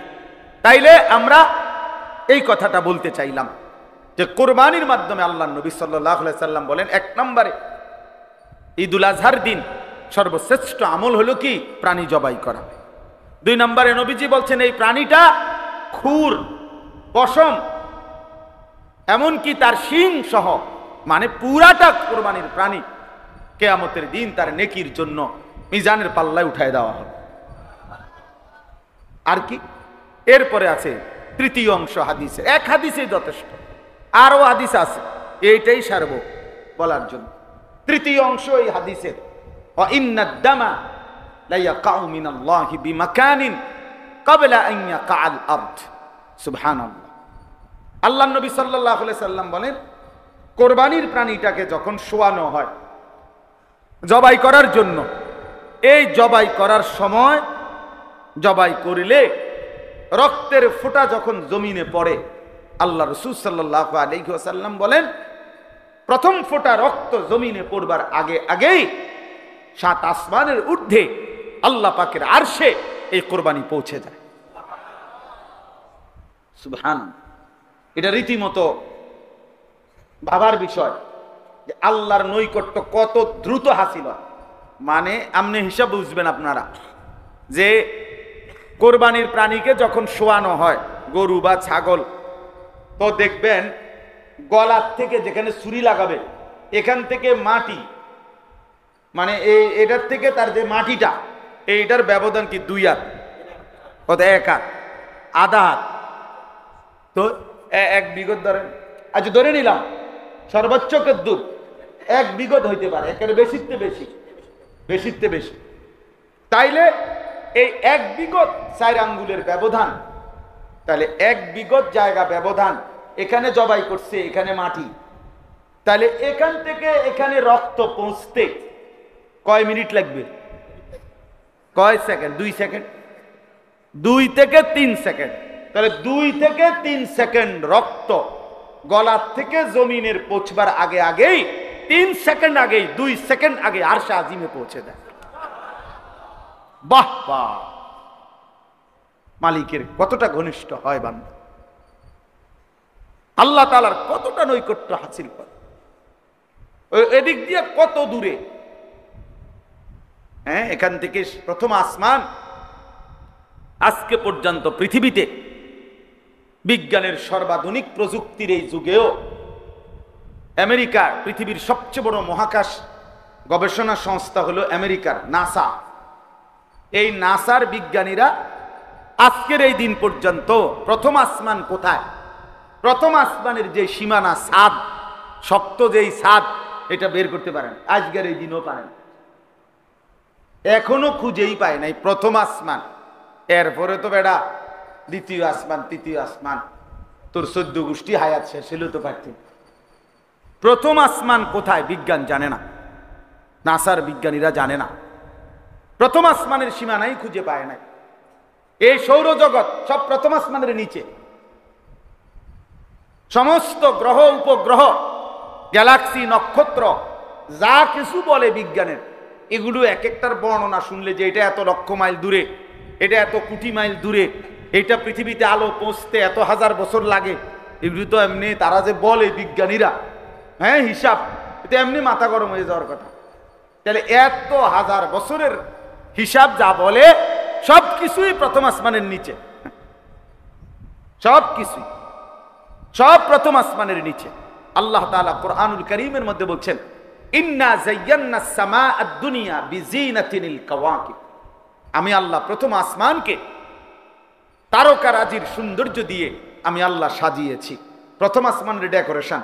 তাইলে আমরা এই কথাটা বলতে চাইলাম যে কোরবানির মাধ্যমে আল্লাহ নবী সাল্লাল্লাহু আলাইহি সাল্লাম বলেন, এক নম্বরে ঈদুল আজহার দিন সর্বশ্রেষ্ঠ আমল হলো কি? প্রাণী জবাই করা। দুই নম্বরে নবীজি বলছেন এই প্রাণীটা খুর, পশম, এমনকি তার শিং সহ, মানে পুরাটা কোরবানির প্রাণী কিয়ামতের দিন তার নেকির জন্য মিজানের পাল্লায় উঠায় দেওয়া হবে। আর কি? এরপরে আছে তৃতীয় অংশ হাদিসে, এক হাদিসে যথেষ্ট, আরো হাদিস আছে, এইটাই সারব বলার জন্য। তৃতীয় অংশ এই হাদিসের, ইন্নাদ দামা লা ইয়াকাউ মিনাল্লাহি বিমাকানিন ক্বাবলা আন ইয়াকাল আরদ। সুবহানাল্লাহ। আল্লাহর নবী সাল্লাল্লাহু আলাইহি সাল্লাম বলেন, কোরবানির প্রাণীটাকে যখন শোয়ানো হয় জবাই করার জন্য, এই জবাই করার সময় জবাই করিলে রক্তের ফোঁটা যখন জমিনে পড়ে, আল্লাহ রাসূল সাল্লাল্লাহু আলাইহি ওয়াসাল্লাম বলেন, প্রথম ফোঁটা রক্ত জমিনে পড়বার আগেই সাত আসমানের ঊর্ধ্বে আল্লাহ পাকের আরশে এই কোরবানি পৌঁছে যায়। সুবহানাল্লাহ। এটা রীতিমতো ভাবার বিষয় যে আল্লাহর নৈকট্য কত দ্রুত হাসিল হয়। মানে আপনি হিসাব বুঝবেন আপনারা, যে কোরবানির প্রাণীকে যখন শোয়ানো হয়, গরু বা ছাগল, তো দেখবেন গলার থেকে যেখানে ছুরি লাগাবে এখান থেকে মাটি, মানে এটার থেকে তার যে মাটিটা, এইটার ব্যবধান কি 2 হাত, কত 1 হাত, আধা হাত, তো 1 বিঘত ধরেন, আচ্ছা ধরে নিলাম সর্বোচ্চ দূর 1 বিঘত হইতে পারে, একেবারে বেশিতে বেশি। তাইলে এই 1 বিঘত 4 আঙ্গুলের ব্যবধান, তাহলে 1 বিঘত জায়গা ব্যবধান, এখানে জবাই করছে, এখানে মাটি, তাহলে এখান থেকে এখানে রক্ত পৌঁছতে কয় মিনিট লাগবে? কয় সেকেন্ড? 2 সেকেন্ড, 2 থেকে 3 সেকেন্ড। তাহলে 2 থেকে 3 সেকেন্ড রক্ত গলার থেকে জমিনের পৌঁছবার আগেই 3 সেকেন্ড আগেই, 2 সেকেন্ড আগে আরশে আজিমে পৌঁছে দেয়। বাহ বাহ, মালিকের কতটা ঘনিষ্ঠ হয় বান্দা, আল্লাহ তাআলার কতটা নৈকট্য হাসিল করে, এদিক দিয়ে কত দূরে। হ্যাঁ, এখান থেকে প্রথম আসমান আজকে পর্যন্ত পৃথিবীতে বিজ্ঞানের সর্বাধুনিক প্রযুক্তির এই যুগেও আমেরিকা, পৃথিবীর সবচেয়ে বড় মহাকাশ গবেষণা সংস্থা হলো আমেরিকার নাসা। এই নাসার বিজ্ঞানীরা আজকের এই দিন পর্যন্ত প্রথম আসমান কোথায়, প্রথম আসমানের যে সীমানা, ছাদ, শক্ত যেই ছাদ, এটা বের করতে পারেন, আজকের এই দিনও পারেন, এখনো খুঁজেই পায় নাই প্রথম আসমান। এরপরে তো বেড়া দ্বিতীয় আসমান, তৃতীয় আসমান, তোর 14 গোষ্ঠী হায়াত শেষ হলো তো পারতি। প্রথম আসমান কোথায় বিজ্ঞান জানে না, নাসার বিজ্ঞানীরা জানে না, প্রথম আসমানের সীমানাই খুঁজে পায় নাই। এই সৌরজগৎ সব প্রথম আসমানের নিচে, সমস্ত গ্রহ উপগ্রহ, গ্যালাক্সি, নক্ষত্র, যা কিছু বলে বিজ্ঞানের, এগুলো এক একটার বর্ণনা শুনলে যে এটা এত লক্ষ মাইল দূরে, এটা এত কোটি মাইল দূরে, এটা পৃথিবীতে আলো পৌঁছতে এত হাজার বছর লাগে, এগুলো তো এমনি তারা যে বলে বিজ্ঞানীরা, হ্যাঁ হিসাব, এটা এমনি মাথা গরম হয়ে যাওয়ার কথা। তাহলে এত হাজার বছরের হিসাব যা বলে সব কিছুই প্রথম আসমানের নিচে, সব প্রথম আসমানের নিচে। আল্লাহ তাআলা কোরআনুল কারীমের মধ্যে বলছেন, ইন্না যায়্যানাস সামাআদ দুনিয়া বিজিনাতিনিল কাওয়াকিব, আমি আল্লাহ প্রথম আসমানকে তারকারাজির সৌন্দর্য দিয়ে আমি আল্লাহ সাজিয়েছি। প্রথম আসমানের ডেকোরেশন,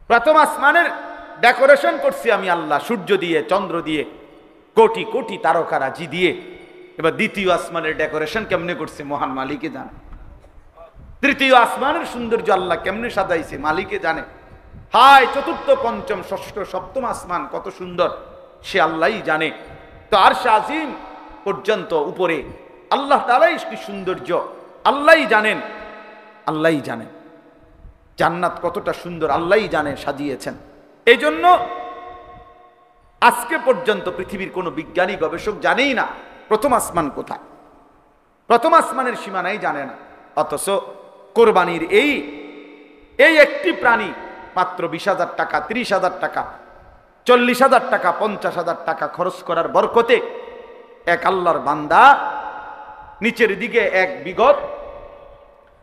প্রথম আসমানের ডেকোরেশন করছি আমি আল্লাহ, সূর্য দিয়ে, চন্দ্র দিয়ে, কোটি কোটি তারকারাজি দিয়ে। এবার দ্বিতীয় আসমানের ডেকোরেশন কেমনে করছে মহান মালিকে জানে। তৃতীয় আসমানের সৌন্দর্য আল্লাহ কেমনে সাজাইছে মালিকে জানে। হায় চতুর্থ, পঞ্চম, ষষ্ঠ, সপ্তম আসমান কত সুন্দর সে আল্লাহই জানে। তো আরশ আজিম পর্যন্ত উপরে আল্লাহ তাআলাই কি সৌন্দর্য আল্লাহই জানেন, আল্লাহই জানেন। জান্নাত কতটা সুন্দর আল্লাহই জানে, সাজিয়েছেন। এই জন্য আজকে পর্যন্ত পৃথিবীর কোনো বিজ্ঞানী গবেষক জানেই না প্রথম আসমান কোথায়, প্রথম আসমানের সীমানাই জানে না। অথচ কোরবানির এই এই একটি প্রাণী মাত্র 20,000 টাকা, 30,000 টাকা, 40,000 টাকা, 50,000 টাকা খরচ করার বরকতে এক আল্লাহর বান্দা নিচের দিকে এক বিগত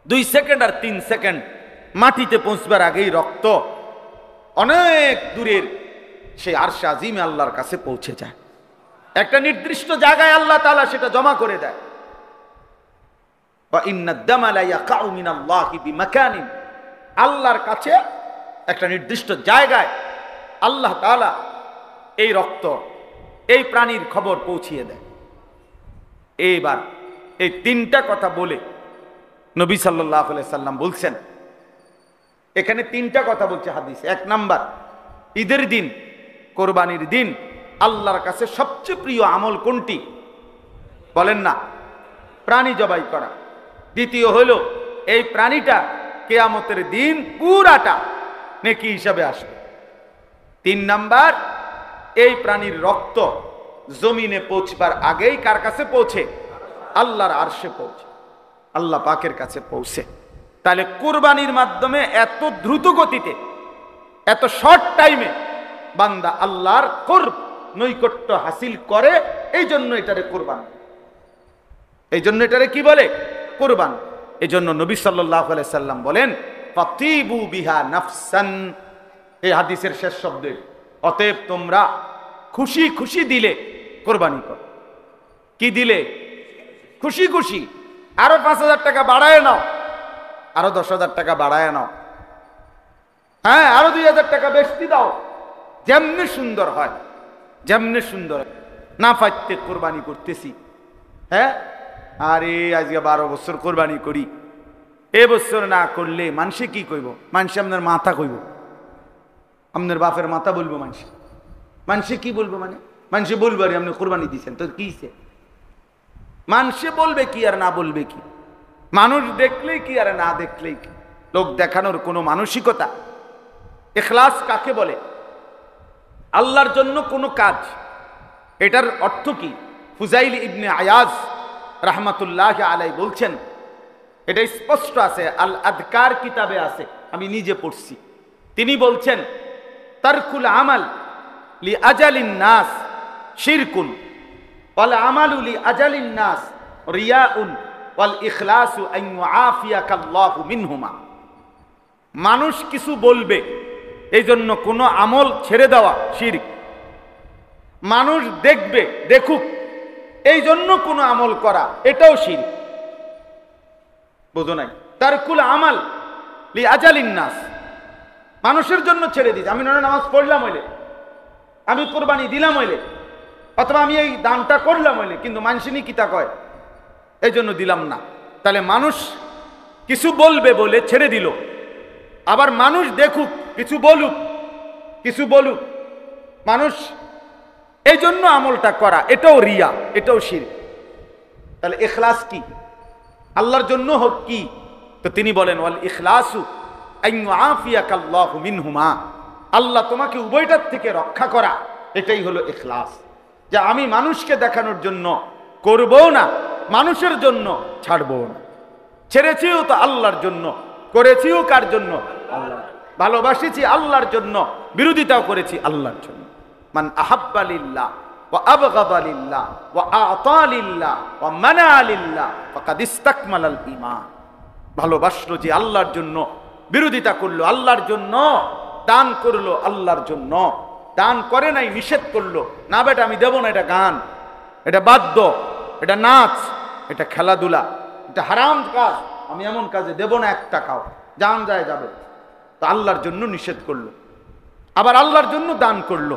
2 সেকেন্ড আর 3 সেকেন্ড মাটিতে পৌঁছবার আগেই রক্ত অনেক দূরের সেই আরশে আজিমে আল্লাহর কাছে পৌঁছে যায়। একটা নির্দিষ্ট জায়গায় আল্লাহ তাআলা সেটা জমা করে দেয়। আল্লাহর কাছে একটা নির্দিষ্ট জায়গায় আল্লাহ তাআলা এই রক্ত, এই প্রাণীর খবর পৌঁছিয়ে দেয়। এইবার এই 3টা কথা বলে নবী সাল্লাল্লাহু আলাইহি সাল্লাম বলছেন, এখানে 3টা কথা বলছে হাদিসে। 1 নাম্বার, ঈদের দিন, কোরবানির দিন আল্লাহর কাছে সবচেয়ে প্রিয় আমল কোনটি? বলেন না, প্রাণী জবাই করা। দ্বিতীয় হলো এই প্রাণীটা কিয়ামতের দিন পুরাটা নেকি হিসাবে আসবে। 3 নাম্বার, এই প্রাণীর রক্ত জমিনে পৌঁছবার আগেই কার কাছে পৌঁছে? আল্লাহর আরশে পৌঁছে, আল্লাহ পাকের কাছে পৌঁছে। তাহলে কুরবানির মাধ্যমে এত দ্রুত গতিতে, এত শর্ট টাইমে বান্দা আল্লাহর কুরব, নৈকট্য হাসিল করে। এই জন্য এটারে কুরবান, এই জন্য এটারে কি বলে? কুরবান। এই জন্য নবী সাল্লাল্লাহু আলাইহি সাল্লাম বলেন, ফাতিবু বিহা নাফসান, এই হাদিসের শেষ শব্দে, অতএব তোমরা খুশি খুশি দিলে কোরবানি কর। কি দিলে? খুশি খুশি। আরো 5,000 টাকা বাড়ায় নাও, আরো 10,000 টাকা বাড়ায় নাও, হ্যাঁ আরো 2,000 টাকা বেশি দাও, যেমনি সুন্দর হয়, যেমনি সুন্দর। না ফাইতে কোরবানি করতেছি, হ্যাঁ আরে আজকে 12 বছর কোরবানি করি, এ বছর না করলে মানুষে কি কইব? মানুষে আপনার মাথা কইব, আপনার বাপের মাথা বলবো। মানুষে কি বলবো? মানে মানুষে বলবো আরে আপনি কোরবানি দিয়েছেন তো কি? মানুষে বলবে কি আর না বলবে কি? মানুষ দেখলেই কি আর না দেখলেই কি? লোক দেখানোর কোনো মানসিকতা। ইখলাস কাকে বলে? আল্লাহর জন্য কোনো কাজ, এটার অর্থ কি? ফুজাইল ইবনে আয়াজ রাহমাতুল্লাহ আলাইহি বলছেন, এটা স্পষ্ট আছে, আল আদকার কিতাবে আছে, আমি নিজে পড়ছি। তিনি বলছেন, তারকুল আমাল লি আজালিন নাস শিরকুন ওয়াল আমালু লি আজালিন নাস রিয়াউন ওয়াল ইখলাসু আন ইউআফিয়াকাল্লাহু মিনহুমা। মানুষ কিছু বলবে এই জন্য কোনো আমল ছেড়ে দেওয়া শিরক। মানুষ দেখবে, দেখুক এই জন্য কোনো আমল করা, এটাও শিরক। বুঝো নাই? তারকুল আমাল লি আজালিন নাস, মানুষের জন্য ছেড়ে দিই। আমি নামাজ পড়লাম হইলে, আমি কোরবানি দিলাম হইলে, অথবা আমি এই দানটা করলাম হইলে, কিন্তু মানুষিনী কিতা কয় এই জন্য দিলাম না। তাহলে মানুষ কিছু বলবে বলে ছেড়ে দিল। আবার মানুষ দেখুক, কিছু বলুক, কিছু বলুক, মানুষ এই জন্য আমলটা করা, এটাও রিয়া, এটাও শিরক। তাহলে ইখলাস কি? আল্লাহর জন্য হোক কি? তো তিনি বলেন, ওয়াল ইখলাসু আন ইউআফিয়াকাল্লাহু মিনহুমা, আল্লাহ তোমাকে উভয়টার থেকে রক্ষা করা, এটাই হলো ইখলাস। যে আমি মানুষকে দেখানোর জন্য করবো না, মানুষের জন্য ছাড়বো না। ছেড়েছিও তো আল্লাহর জন্য, করেছিও কার জন্য? আল্লাহ। ভালোবাসিছি আল্লাহর জন্য, বিরোধিতাও করেছি আল্লাহর জন্য। মান আহাব্বা লিল্লাহ ওয়া আবগাদা লিল্লাহ ওয়া আ'তা লিল্লাহ ওয়া মানা লিল্লাহ ফাকাদ ইসতাকমালাল ঈমান। ভালোবাসলো যে আল্লাহর জন্য, বিরোধিতা করলো আল্লাহর জন্য, দান করলো আল্লাহর জন্য, দান করে নাই নিষেধ করলো, না বেটা আমি দেব না, এটা গান, এটা বাদ্য, এটা নাচ, এটা খেলাধুলা, এটা হারাম কাজ, আমি এমন কাজে দেব না 1 টাকাও, জান যায় যাবে। তো আল্লাহর জন্য নিষেধ করলো, আবার আল্লাহর জন্য দান করলো।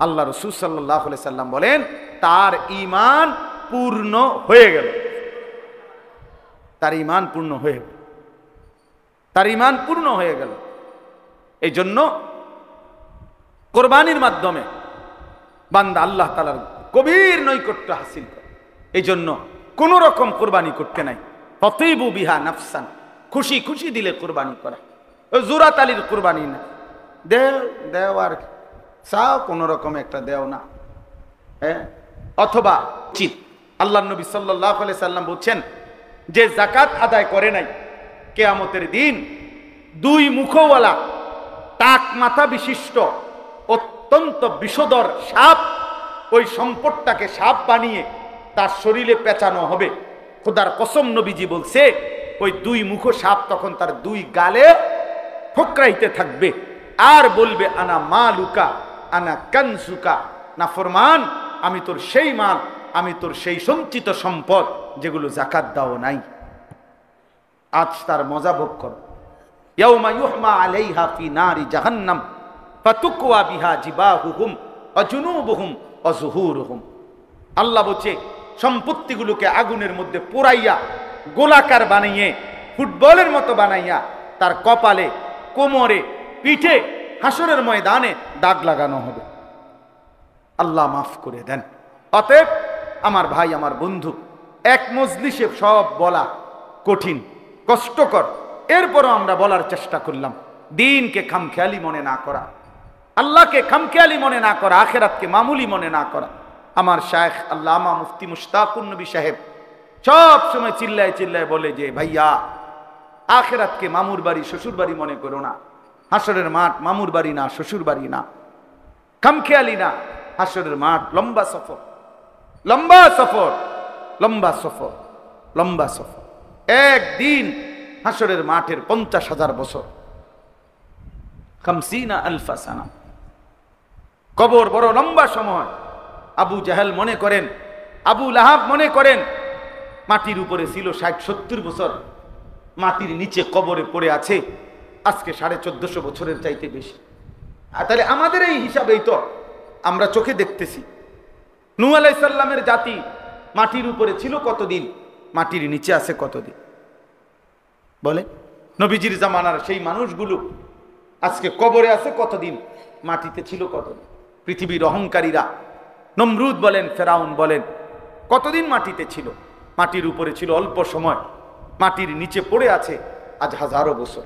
আল্লাহ রাসূল সাল্লাল্লাহু আলাইহি সাল্লাম বলেন, তার ঈমান পূর্ণ হয়ে গেল, তার ঈমান পূর্ণ হয়ে গেল, তার ঈমান পূর্ণ হয়ে গেল। এই জন্য কোরবানির মাধ্যমে বান্দা আল্লাহ তাআলার গভীর নৈকট্য হাসিল করে। এই জন্য কোন রকম কোরবানি করতে নাই। ফাতিবু বিহা নাফসান, খুশি খুশি দিলে কোরবানি করা। ওই জোরাতালির কোরবানি না, দেও আর চাও কোন রকম একটা দেও না, হ্যাঁ। অথবা চিত আল্লাহর নবী সাল্লাল্লাহু আলাইহি সাল্লাম বলছেন, যে যাকাত আদায় করে নাই কিয়ামতের দিন দুই মুখওয়ালা টাক মাথা বিশিষ্ট অত্যন্ত বিষধর সাপ, ওই সম্পদটাকে সাপ বানিয়ে তার শরীরে পেঁচানো হবে। খোদার কসম নবীজি বলছে ওই দুই মুখ সাপ তখন তার দুই গালে ঠোকরাইতে থাকবে আর বলবে আনা মালুকা আনা কানসুকা, না ফরমান আমি তোর সেই মাল, আমি তোর সেই সঞ্চিত সম্পদ যেগুলো যাকাত দাও নাই। আজ তার মজা ভোগ করো। ইয়াউমা ইউহমা আলাইহা ফি নারি জাহান্নাম ফাতুকওয়া বিহা জিবাহুহুম ওয়া জুনুবুহুম ওয়া যুহুরুহুম। আল্লাহ বলছে সম্পত্তিগুলোকে আগুনের মধ্যে পোড়াইয়া গোলাকার বানাইয়ে ফুটবলের মতো বানাইয়া তার কপালে, কোমরে, পিঠে হাসরের ময়দানে দাগ লাগানো হবে। আল্লাহ মাফ করে দেন। অতএব আমার ভাই, আমার বন্ধু, এক মজলিসে সব বলা কঠিন, কষ্টকর, এরপরও আমরা বলার চেষ্টা করলাম দিনকে খামখেয়ালি মনে না করা, আল্লাহকে খামখেয়ালি মনে না করা, আখেরাতকে মামুলি মনে না করা। আমার শায়েখ আল্লামা মুফতি মুশতাকুন নবী সাহেব সব সময় চিল্লায় চিল্লায় বলে যে ভাইয়া আখেরাতকে মামুর বাড়ি শ্বশুর বাড়ি মনে করো না, হাসরের মাঠ মামুর বাড়ি না, শ্বশুর বাড়ি না, খামখেয়ালি না, হাসরের মাঠ লম্বা সফর, লম্বা সফর, লম্বা সফর, লম্বা সফর। একদিন হাসরের মাঠের 50,000 বছর, 50,000 সানা। কবর বড় লম্বা সময়। আবু জাহেল মনে করেন, আবু লাহাব মনে করেন মাটির উপরে ছিল 60-70 বছর, মাটির নিচে কবরে পড়ে আছে আজকে 1450 বছরের চাইতে বেশি। তাহলে আমাদের এই হিসাবেই তো আমরা চোখে দেখতেছি নূহ আলাইহিস সালামের জাতি মাটির উপরে ছিল কতদিন, মাটির নিচে আছে কতদিন বলে। নবীজির জামানার সেই মানুষগুলো আজকে কবরে আছে কতদিন, মাটিতে ছিল কতদিন। পৃথিবীর অহংকারীরা নমরুদ বলেন, ফেরাউন বলেন, কতদিন মাটিতে ছিল, মাটির উপরে ছিল অল্প সময়, মাটির নিচে পড়ে আছে আজ হাজারো বছর,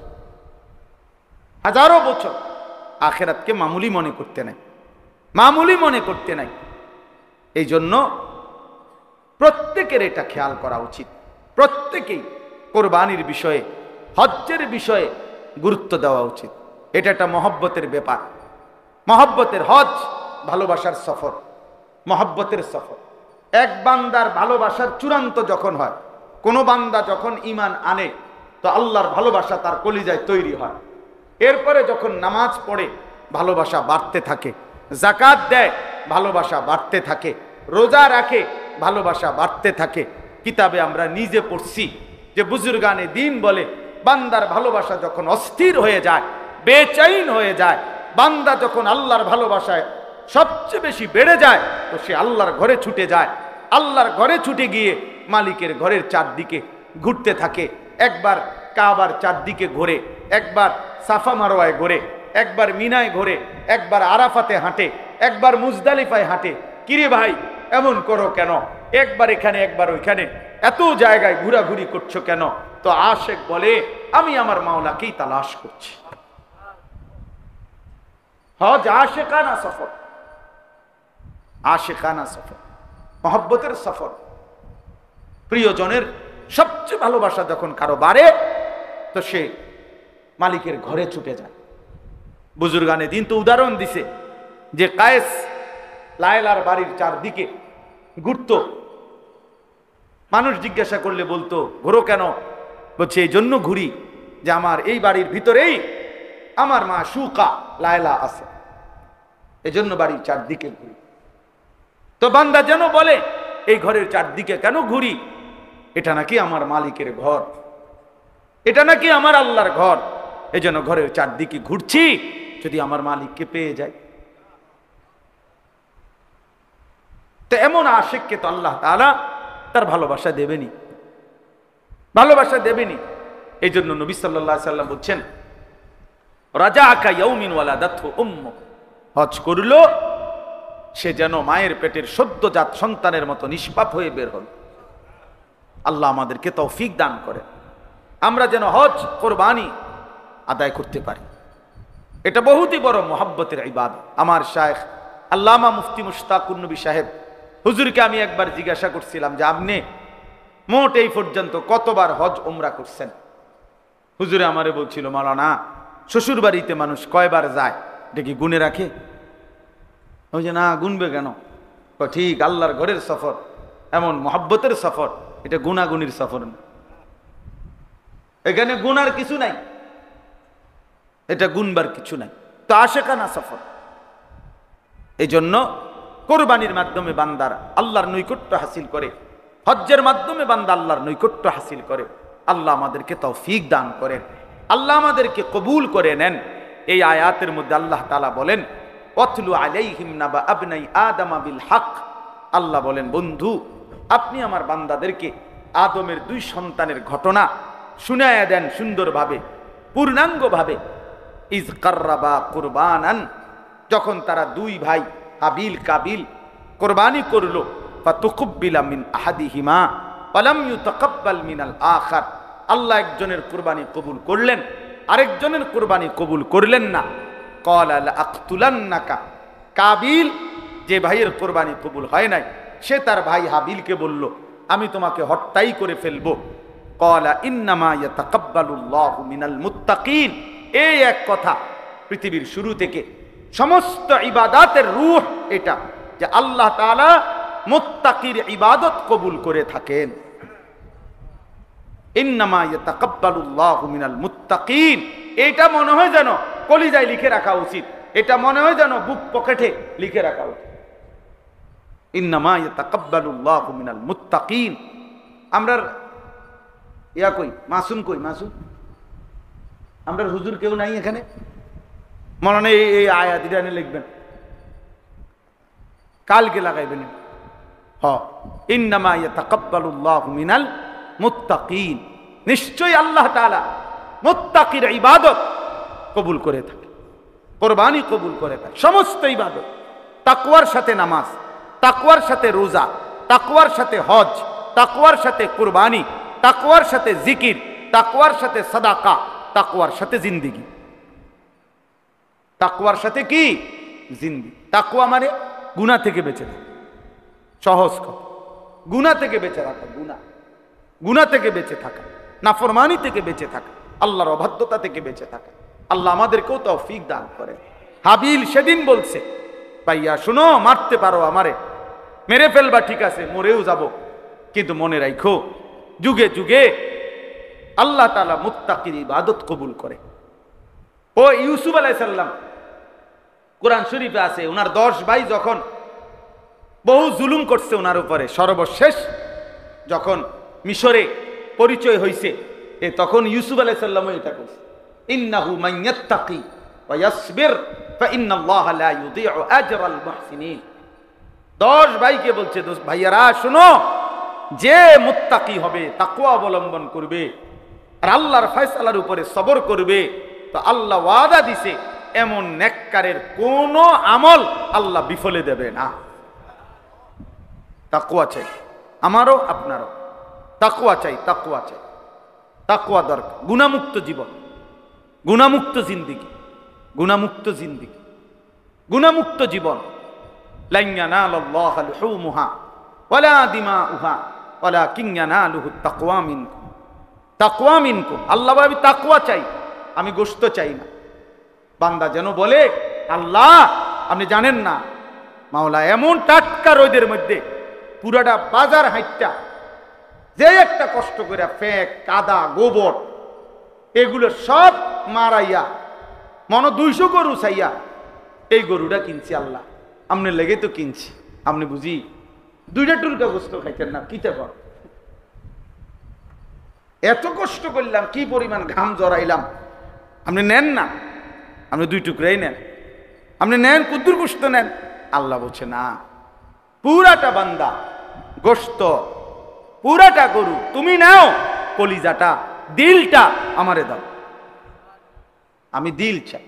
হাজারো বছর। আখেরাতকে মামুলি মনে করতে নাই, মামুলি মনে করতে নাই। এই জন্য প্রত্যেকের এটা খেয়াল করা উচিত, প্রত্যেকেই কোরবানির বিষয়ে, হজ্জের বিষয়ে গুরুত্ব দেওয়া উচিত। এটা একটা মহব্বতের ব্যাপার, মহব্বতের হজ, ভালোবাসার সফর, মহব্বতের সফর। এক বান্দার ভালোবাসার চূড়ান্ত যখন হয়, কোনো বান্দা যখন ঈমান আনে তো আল্লাহর ভালোবাসা তার কলিজায় তৈরি হয়। এরপরে যখন নামাজ পড়ে ভালোবাসা বাড়তে থাকে, যাকাত দেয় ভালোবাসা বাড়তে থাকে, রোজা রাখে ভালোবাসা বাড়তে থাকে। কিতাবে আমরা নিজে পড়ছি যে বুজুর্গানে দ্বীন বলে বান্দার ভালোবাসা যখন অস্থির হয়ে যায়, বেচैन হয়ে যায়, বান্দা যখন আল্লাহর ভালোবাসায় সবচেয়ে বেশি বেড়ে যায় তো সে আল্লাহর ঘরে ছুটে যায়। আল্লাহর ঘরে ছুটে গিয়ে মালিকের ঘরের চারদিকে ঘুরতে থাকে। একবার কাবার চারদিকে ঘোরে, একবার সাফা মারওয়ায় ঘোরে, একবার মিনায় ঘোরে, একবার আরাফাতে হাঁটে, একবার মুজদালিফায় হাঁটে। কিরে ভাই এমন করো কেন, একবার এখানে একবার ওইখানে, এত জায়গায় ঘোরাঘুরি করছো কেন? তো আশেক বলে আমি আমার মাওলাকেই তালাশ করছি। হজ আশেকানা সফর, আশেকানা সফর, মহব্বতের সফর। প্রিয়জনের সবচেয়ে ভালোবাসা যখন কারো বাড়ে তো সে মালিকের ঘরে ছুটে যায়। বুজুর্গানে দিন তো উদাহরণ দিছে যে কায়েস লায়লার বাড়ির চারদিকে ঘুরতো। মানুষ জিজ্ঞাসা করলে বলতো ঘোরো কেন? বলছে এই জন্য ঘুরি যে আমার এই বাড়ির ভিতরেই আমার মা সুকা লায়লা আছে, এজন্য বাড়ির চারদিকে ঘুরি। তো বান্দা যেন বলে এই ঘরের চারদিকে কেন ঘুরি? এটা নাকি আমার মালিকের ঘর, এটা নাকি আমার আল্লাহর ঘর, এজন্য ঘরের চারদিকে ঘুরছি যদি আমার মালিককে পেয়ে যায়। তো এমন আশিককে তো আল্লাহ তাআলা তার ভালোবাসা দেবেনি, ভালোবাসা দেবেনি। এই জন্য নবী সাল্লাল্লাহু আলাইহি সাল্লাম বলছেন রাজাআকা ইয়াউমিন ওয়ালাদাতহু উম্মু, হজ করলো সে যেন মায়ের পেটের সদ্যজাত সন্তানের মতো নিষ্পাপ হয়ে বের হল। আল্লাহ আমাদেরকে তৌফিক দান করে আমরা যেন হজ কোরবানি আদায় করতে পারি। এটা বহুতই বড় মহব্বতের ইবাদত। আমার শায়েখ আল্লামা মুফতি মুশতাকুন নবী সাহেব হুজুরকে আমি একবার জিজ্ঞাসা করছিলাম যে আপনি মোট এই পর্যন্ত কতবার হজ উমরা করছেন? হুজুরে আমারে বলছিল, মাওলানা শ্বশুর বাড়িতে মানুষ কয়বার যায় এটা কি গুনে রাখে? ওই যে না, গুনবে কেন? ঠিক, আল্লাহর ঘরের সফর এমন মহব্বতের সফর, এটা গুনাগুনির সফর না। এখানে গুনার কিছু নাই, এটা গুনবার কিছু নাই, তো আশেকানা সফর। এই জন্য কোরবানির মাধ্যমে বান্দার আল্লাহর নৈকট্য হাসিল করে, হজ্জের মাধ্যমে বান্দা আল্লাহর নৈকট্য হাসিল করে। আল্লাহ আমাদেরকে তৌফিক দান করেন, আল্লাহ আমাদেরকে কবুল করে নেন। এই আয়াতের মধ্যে আল্লাহ তাআলা বলেন, ওয়াতলু আলাইহিম নাবা আবনাই আদম বিল হক। আল্লাহ বলেন, বন্ধু আপনি আমার বান্দাদেরকে আদমের 2 সন্তানের ঘটনা শুনায়া দেন সুন্দরভাবে, পূর্ণাঙ্গভাবে। ইজ কাররাবা কুরবানান, যখন তারা 2 ভাই হাবিল কাবিল কোরবানি করলো, ফাতুকব্বিলা মিন আহাদিহিমা ওয়ালাম ইউতাকাব্বাল মিনাল আখার। আল্লাহ একজনের কুরবানি কবুল করলেন, আরেকজনের কুরবানি কবুল করলেন না। ক্বালা লাআকতুলান্নাকা, কাবিল যে ভাইয়ের কুরবানি কবুল হয় নাই, সে তার ভাই হাবিলকে বলল, আমি তোমাকে হত্যাই করে ফেলবো। ক্বালা ইন্নামা ইয়াতাকাব্বালুল্লাহু মিনাল মুত্তাকিন। এই এক কথা পৃথিবীর শুরু থেকে সমস্ত ইবাদাতের রূহ এটা, যে আল্লাহ তাআলা মুত্তাকির ইবাদত কবুল করে থাকেন। ইন্নামা ইয়াতাকাব্বালুল্লাহু মিনাল মুত্তাকিন, এটা মনে হয় যেন কলিজায় লিখে রাখা উচিত, এটা মনে হয় যেন বুক পকেটে লিখে রাখা উচিত। ইন্নামা ইয়াতাকাব্বালুল্লাহু মিনাল মুত্তাকিন। আমরা ইয়া কই, মাসুম কই, মাসুম আমরা হুজুর কেউ নাই এখানে? মনে এই আয়াত এটা লিখবেন, কালকে লাগাইবেন। ইন্নামা ইয়াতাকাব্বালুল্লাহু মিনাল মুত্তাকিন, নিশ্চয়ই আল্লাহ তাআলা মুত্তাকির ইবাদত কবুল করে থাকে, কুরবানি কবুল করে থাকে, সমস্ত ইবাদত। তাকওয়ার সাথে নামাজ, তাকওয়ার সাথে রোজা, তাকওয়ার সাথে হজ, তাকওয়ার সাথে কুরবানি, তাকওয়ার সাথে জিকির, তাকওয়ার সাথে সাদাকা, তাকওয়ার সাথে জিন্দেগি। তাকওয়ার সাথে কি? জিন্দেগি। তাকওয়া মানে গুনাহ থেকে বেঁচে থাকা, সহজ কথা, গুনাহ থেকে বেঁচে থাকা, গুনাহ থেকে বেঁচে থাকা, নাফরমানি থেকে বেঁচে থাকা, আল্লাহর অবাধ্যতা থেকে বেঁচে থাকা। আল্লাহ আমাদেরকেও তৌফিক দান করে। হাবিল সেদিন বলছে, ভাইয়া শুনো, মারতে পারো আমারে, মেরে ফেলবা, ঠিক আছে, মরেও যাব, কিন্তু মনে রাখো যুগে যুগে আল্লাহ তাআলা মুত্তাকির ইবাদত কবুল করে। ও ইউসুফ আলাইহিস সালাম, কোরআন শরীফে আছে, ওনার 10 ভাই যখন বহু জুলুম করছে ওনার উপরে, সর্বশেষ যখন মিশরে পরিচয় হইছে, তখন ইউসুফ আলাইহিস সালামও এটা করছে, ইন্নাহু মান ইয়াত্তাকি ওয়া ইয়াসবির ফাইন্নাল্লাহা লা ইউযিউ আজরাল মুহসিনিন। 10 ভাইকে বলছে, ভাইয়ারা শুনো, যে মুত্তাকি হবে, তাকওয়া অবলম্বন করবে, আর আল্লাহর ফয়সালার উপরে সবর করবে, তো আল্লাহ ওয়াদা দিছে এমন নেককারের কোন আমল আল্লাহ বিফলে দেবে না। তাকওয়া চাই, আমারও আপনারও তাকওয়া চাই, তাকওয়া চাই, তাকওয়া দরকার। গুনাহমুক্ত জীবন, গুনাহমুক্ত জিন্দেগি, গুনাহমুক্ত জিন্দেগি, গুনাহমুক্ত জীবন। লান ইয়ানালাল্লাহা লুহুমুহা ওয়ালা দিমাউহা ওয়ালাকিন ইয়ানালুহু তাকওয়া মিনকুম। তাকওয়া মিনকুম, আল্লাহ আমি তাকওয়া চাই, আমি গোশত চাই না। বান্দা যেন বলে, আল্লাহ আপনি জানেন না, মাওলা এমন টাটকা রোদের মধ্যে পুরাটা বাজার হাইটটা যে একটা কষ্ট করে ফেক, কাদা, গোবর এগুলো সব মারাইয়া মনে 200 গরু চাইয়া এই গরুটা কিনছি, আল্লাহ আপনি লেগে তো কিনছি, আপনি বুঝি 2টা টুলকা গোস্ত খাইতেন না, কিতে কর, এত কষ্ট করলাম, কি পরিমাণ ঘাম জড়াইলাম, আপনি নেন না, আপনি 2 টুকরাই নেন, আপনি নেন, কুদ্দুর গোস্ত নেন। আল্লাহ বলছে না, পুরাটা বান্দা গোস্ত, পুরাটা গরু তুমি নাও, কলিজাটা, দিলটা আমারে দাও। আমি দিল চাই,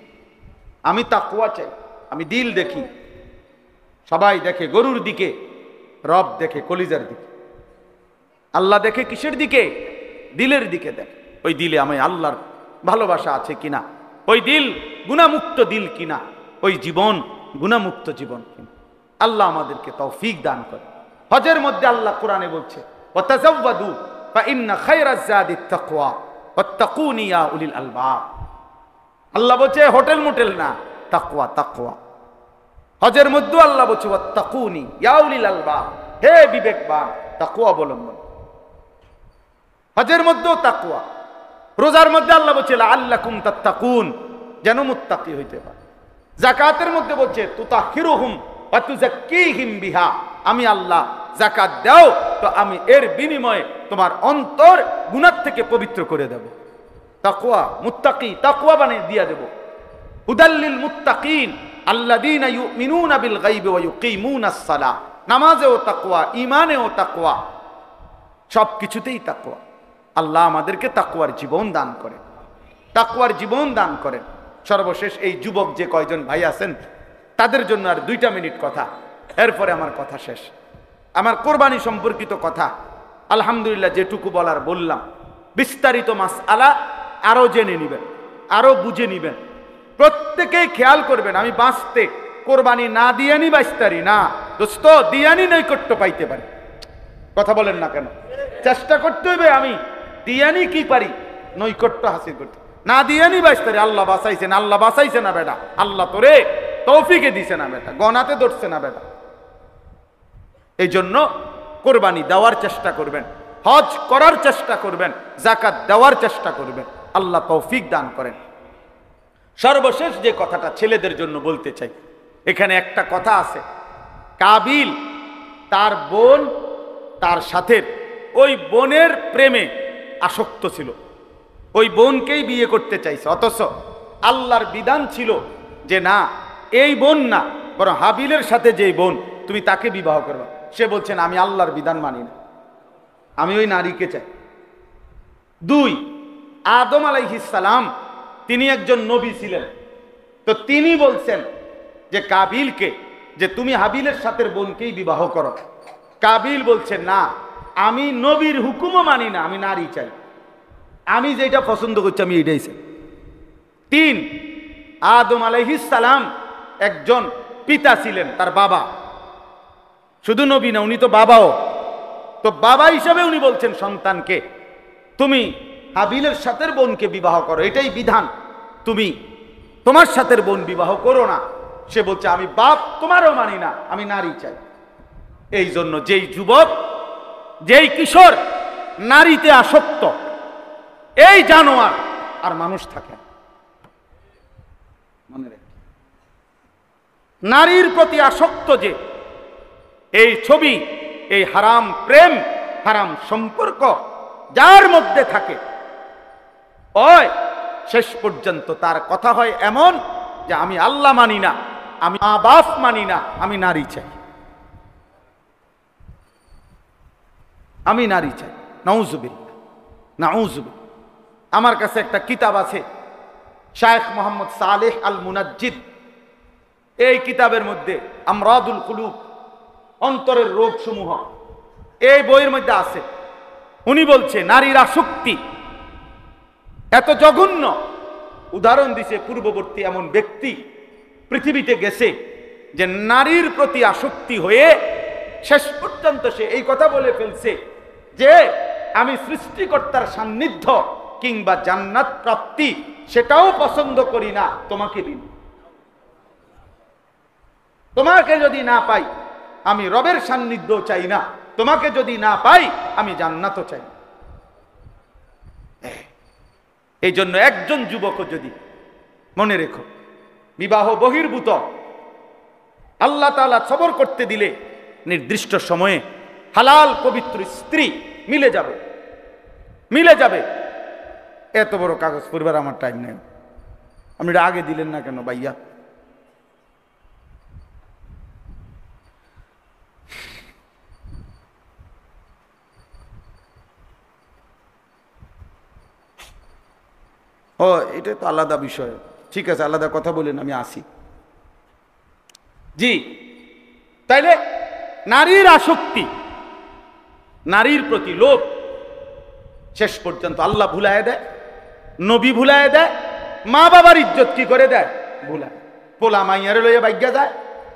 আমি তাকওয়া চাই, আমি দিল দেখি। সবাই দেখে গরুর দিকে, রব দেখে কলিজার দিকে, আল্লাহ দেখে কিসের দিকে? দিলের দিকে দেখে। ওই দিলে আমি আল্লাহর ভালোবাসা আছে কিনা, ওই দিল গুনাহমুক্ত দিল কিনা, ওই জীবন গুনাহমুক্ত জীবন কিনা। আল্লাহ আমাদেরকে তৌফিক দান করে। হজের মধ্যে আল্লাহ কোরআনে বলছে, ওয়াতাযাওয়াদু ফাইন্না খায়রাজ যাদিত তাকওয়া ওয়াত্তাকুনি ইয়া উলিল আলবাব। আল্লাহ বলছে হোটেল মোটেল না, তাকওয়া তাকওয়া। হজের মধ্যে আল্লাহ বলছে ওয়াত্তাকুনি ইয়া উলিল আলবাব, হে বিবেকবান তাকওয়া অবলম্বন। হজের মধ্যেও তাকওয়া। রোজার মধ্যে আল্লাহ বলছে লাআল্লাকুম তাত্তাকুন, যেন মুত্তাকি হইতে পারে। যাকাতের মধ্যে বলছে তুতাহিরুহুম ওয়া তুযাক্কিহিম বিহা, আমি আল্লাহ যাকাত দাও তো আমি এর বিনিময়ে তোমার অন্তর গুনাহ থেকে পবিত্র করে দেব। তাকওয়া মুত্তাকি, তাকওয়া বানিয়ে দিয়ে দেব। হুদাল্লিল মুত্তাকিন আল্লাযীনা ইউমিনুনা বিল গায়বি ওয়া ইউকিমুনাস সালাহ, নামাজেও তাকওয়া, ঈমানেও তাকওয়া, সবকিছুতেই তাকওয়া। আল্লাহ আমাদেরকে তাকওয়ার জীবন দান করেন, তাকওয়ার জীবন দান করেন। সর্বশেষ এই যুবক যে কয়জন ভাই আছেন তাদের জন্য আর 2টা মিনিট কথা, এরপরে আমার কথা শেষ। আমার কোরবানি সম্পর্কিত কথা আলহামদুলিল্লাহ যেটুকু বলার বললাম। বিস্তারিত মাসআলা আরো জেনে নেবেন, আরো বুঝে নেবেন। প্রত্যেকেই খেয়াল করবেন, আমি বাঁচতে কোরবানি না দিয়ানি বাঁচতারি না দোস্ত, দিয়ানি নৈকট্য পাইতে পারি। কথা বলেন না কেন? চেষ্টা করতে হবে আমি দিয়ানি কি পারি নৈকট্য হাসিল করতে, না দিয়ানি বাঁচতারি। আল্লাহ বাঁচাইছেন, আল্লাহ বাঁচাইছে না বেটা, আল্লাহ তোরে তৌফিকে দিছে না বেটা, গনাতে ধরছে না বেটা। এই জন্য কোরবানি দেওয়ার চেষ্টা করবেন, হজ করার চেষ্টা করবেন, যাকাত দেওয়ার চেষ্টা করবেন। আল্লাহ তৌফিক দান করেন। সর্বশেষ যে কথাটা ছেলেদের জন্য বলতে চাই, এখানে একটা কথা আছে, কাবিল তার বোন তার সাথে ওই বোনের প্রেমে আসক্ত ছিল, ওই বোনকেই বিয়ে করতে চাইছে। অথচ আল্লাহর বিধান ছিল যে না, এই বোন না, বরং হাবিলের সাথে যেই বোন তুমি তাকে বিবাহ করবা। সে বলছেন আমি আল্লাহর বিধান মানি না, আমি ওই নারীকে চাই। 2, আদম আলাইহিস সালাম তিনি একজন নবী ছিলেন, তো তিনি বলছেন যে কাবিলকে যে তুমি হাবিলের সাথে বোনকেই বিবাহ করো। কাবিল বলছেন না, আমি নবীর হুকুমও মানি না, আমি নারী চাই, আমি যেটা পছন্দ করছি আমি এটাই চাই। 3, আদম আলাইহিস সালাম একজন পিতা ছিলেন, তার বাবা, শুধু নবী না উনি তো বাবাও। তো বাবা হিসাবে উনি বলছেন সন্তানকে তুমি হাবিলের সাথে বোনকে বিবাহ করো, এটাই বিধান, তুমি তোমার সাথে বোন বিবাহ করো না। সে বলছে আমি বাপ তোমারও মানি না, আমি নারী চাই। এই জন্য যেই যুবক যেই কিশোর নারীতে আসক্ত, এই জানোয়ার আর মানুষ থাকে। মনে রেখে, নারীর প্রতি আসক্ত যে এই ছবি, এই হারাম প্রেম, হারাম সম্পর্ক যার মধ্যে থাকে, ওই শেষ পর্যন্ত তার কথা হয় এমন যে আমি আল্লাহ মানি না, আমি মা বাপ মানি না, আমি নারী চাই, আমি নারী চাই। নাউজুবিল্লাহ, নাউজুবিল্লাহ। আমার কাছে একটা কিতাব আছে, শায়েখ মোহাম্মদ সালেহ আল মুনাজ্জিদ, এই কিতাবের মধ্যে আমরাদুল কুলুব, অন্তরের রোগ সমূহ, এই বইয়ের মধ্যে আছে। উনি বলছে নারীর আসক্তি এত জঘন্য, উদাহরণ দিছে পূর্ববর্তী এমন ব্যক্তি পৃথিবীতে গেছে যে নারীর প্রতি আসক্তি হয়ে শেষ পর্যন্ত সে এই কথা বলে ফেলছে যে আমি সৃষ্টিকর্তার সান্নিধ্য কিংবা জান্নাত প্রাপ্তি সেটাও পছন্দ করি না, তোমাকে দিন। তোমাকে যদি না পাই আমি রবের সান্নিধ্য চাই না, তোমাকে যদি না পাই আমি জান্নাতও চাই। এই জন্য একজন যুবক যদি মনে রেখো, বিবাহ বহির্ভূত আল্লাহ তাআলা সবর করতে দিলে নির্দিষ্ট সময়ে হালাল পবিত্র স্ত্রী মিলে যাবে, মিলে যাবে। এত বড় কাগজ পড়বার আমার টাইম নেই, আপনি আগে দিলেন না কেন ভাইয়া? ও এটা তো আলাদা বিষয়, ঠিক আছে আলাদা কথা বলেন, আমি আসি। জি, তাইলে নারীর আসক্তি, নারীর প্রতি লোভ শেষ পর্যন্ত আল্লাহ ভুলায় দেয়, নবী ভুলায় দেয়, মা বাবার ইজ্জত কি করে দেয় ভুলায়। পোলা মাইয়ারে লইয়া ভাগ্যা যায়,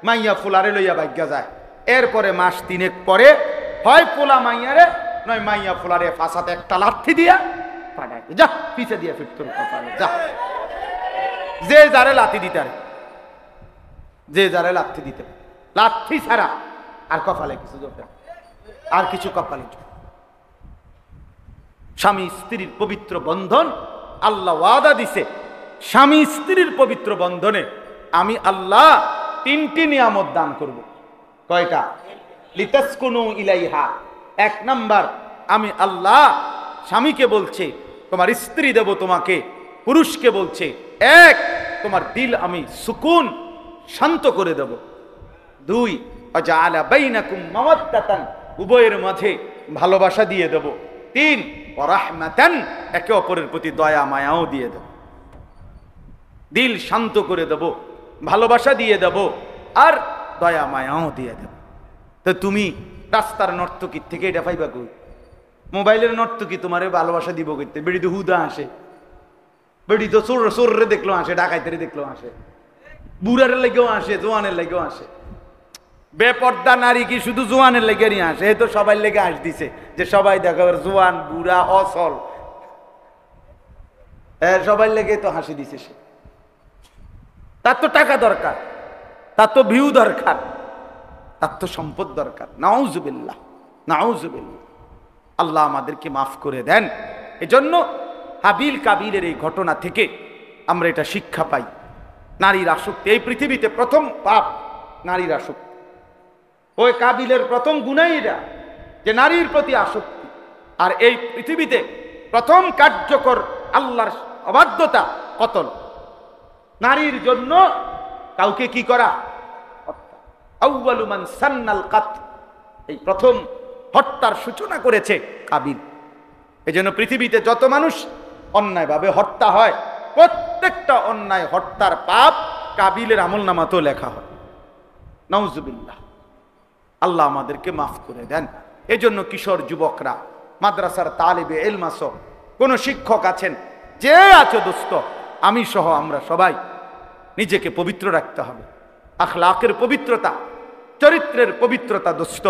মাইয়া ফুলারে লইয়া ভাগ্যা যায়। এরপরে মাস 3 পরে হয় পোলা মাইয়ারে নয় মাইয়া ফুলারে ফাঁসাতে একটা লাঠি দিয়া পাঠায় যা পিছে দিয়ে ফিট তোর কপালে যা। যে যারে লাথি দিতে পারে, যে যারে লাথি দিতে পারে, লাথি ছাড়া আর কপালে কিছু জোটে, আর কিছু কপালে জোটে। স্বামী স্ত্রীর পবিত্র বন্ধন আল্লাহ ওয়াদা দিছে, স্বামী স্ত্রীর পবিত্র বন্ধনে আমি আল্লাহ 3টি নিয়ামত দান করব। কয়টা? লিতাসকুনু ইলাইহা, 1 নাম্বার আমি আল্লাহ স্বামীকে বলছে তোমার স্ত্রী দেব তোমাকে, পুরুষকে বলছে 1 তোমার দিল আমি সুকুন শান্ত করে দেব। 2 ওয়াজআলা বাইনাকুম মাওয়াদ্দাতান, উভয়ের মাঝে ভালোবাসা দিয়ে দেব। 3 ওয়া রাহমাতান, একে অপরের প্রতি দয়া মায়াও দিয়ে দেব। দিল শান্ত করে দেব, ভালোবাসা দিয়ে দেব, আর দয়া মায়াও দিয়ে দেব। তো তুমি রাস্তার নর্তকীর থেকে এটা পাইবা কই? মোবাইলের নর্তকী তোমারে ভালোবাসা দিব কইতে? বেড়ি তো হুদা আসে, বেড়ি তো চোররে দেখলো আসে, ডাকাইতেরে দেখলো আসে, বুড়ারের লাগেও আসে, জোয়ানের লাগেও আসে। বেপর্দা নারী কি শুধু জোয়ানের লেগে নিয়ে আসে? এই তো সবাই লেগে আস দিছে যে সবাই দেখো জোয়ান বুড়া অসল, সবাই লেগে তো হাসি দিছে। সে তার তো টাকা দরকার, তার তো ভিউ দরকার, তার তো সম্পদ দরকার। নাউজুবিল্লাহ, নাউজুবিল্লাহ। আল্লাহ আমাদেরকে মাফ করে দেন। এজন্য হাবিল কাবিলের এই ঘটনা থেকে আমরা এটা শিক্ষা পাই, নারীর আসক্তি। এই পৃথিবীতে প্রথম পাপ নারীর আসক্তি। ওই কাবিলের প্রথম গুনাই এটা, যে নারীর প্রতি আসক্তি। আর এই পৃথিবীতে প্রথম কার্যকর আল্লাহর অবাধ্যতা কতল। নারীর জন্য কাউকে কি করা? আউয়ালু মান সান্নাল কাতল, এই প্রথম হত্যার সূচনা করেছে কাবিল। এজন্য পৃথিবীতে যত মানুষ অন্যায়ভাবে হত্যা হয়, প্রত্যেকটা অন্যায় হত্যার পাপ কাবিলের আমলনামাতেও লেখা হয়। নাউজুবিল্লাহ, আল্লাহ আমাদেরকে মাফ করে দেন। এজন্য কিশোর যুবকরা, মাদ্রাসার তালিবে ইলম আছো, কোন শিক্ষক আছেন, যে আছো দোস্ত, আমি সহ আমরা সবাই নিজেকে পবিত্র রাখতে হবে। আখলাকের পবিত্রতা, চরিত্রের পবিত্রতা দোস্ত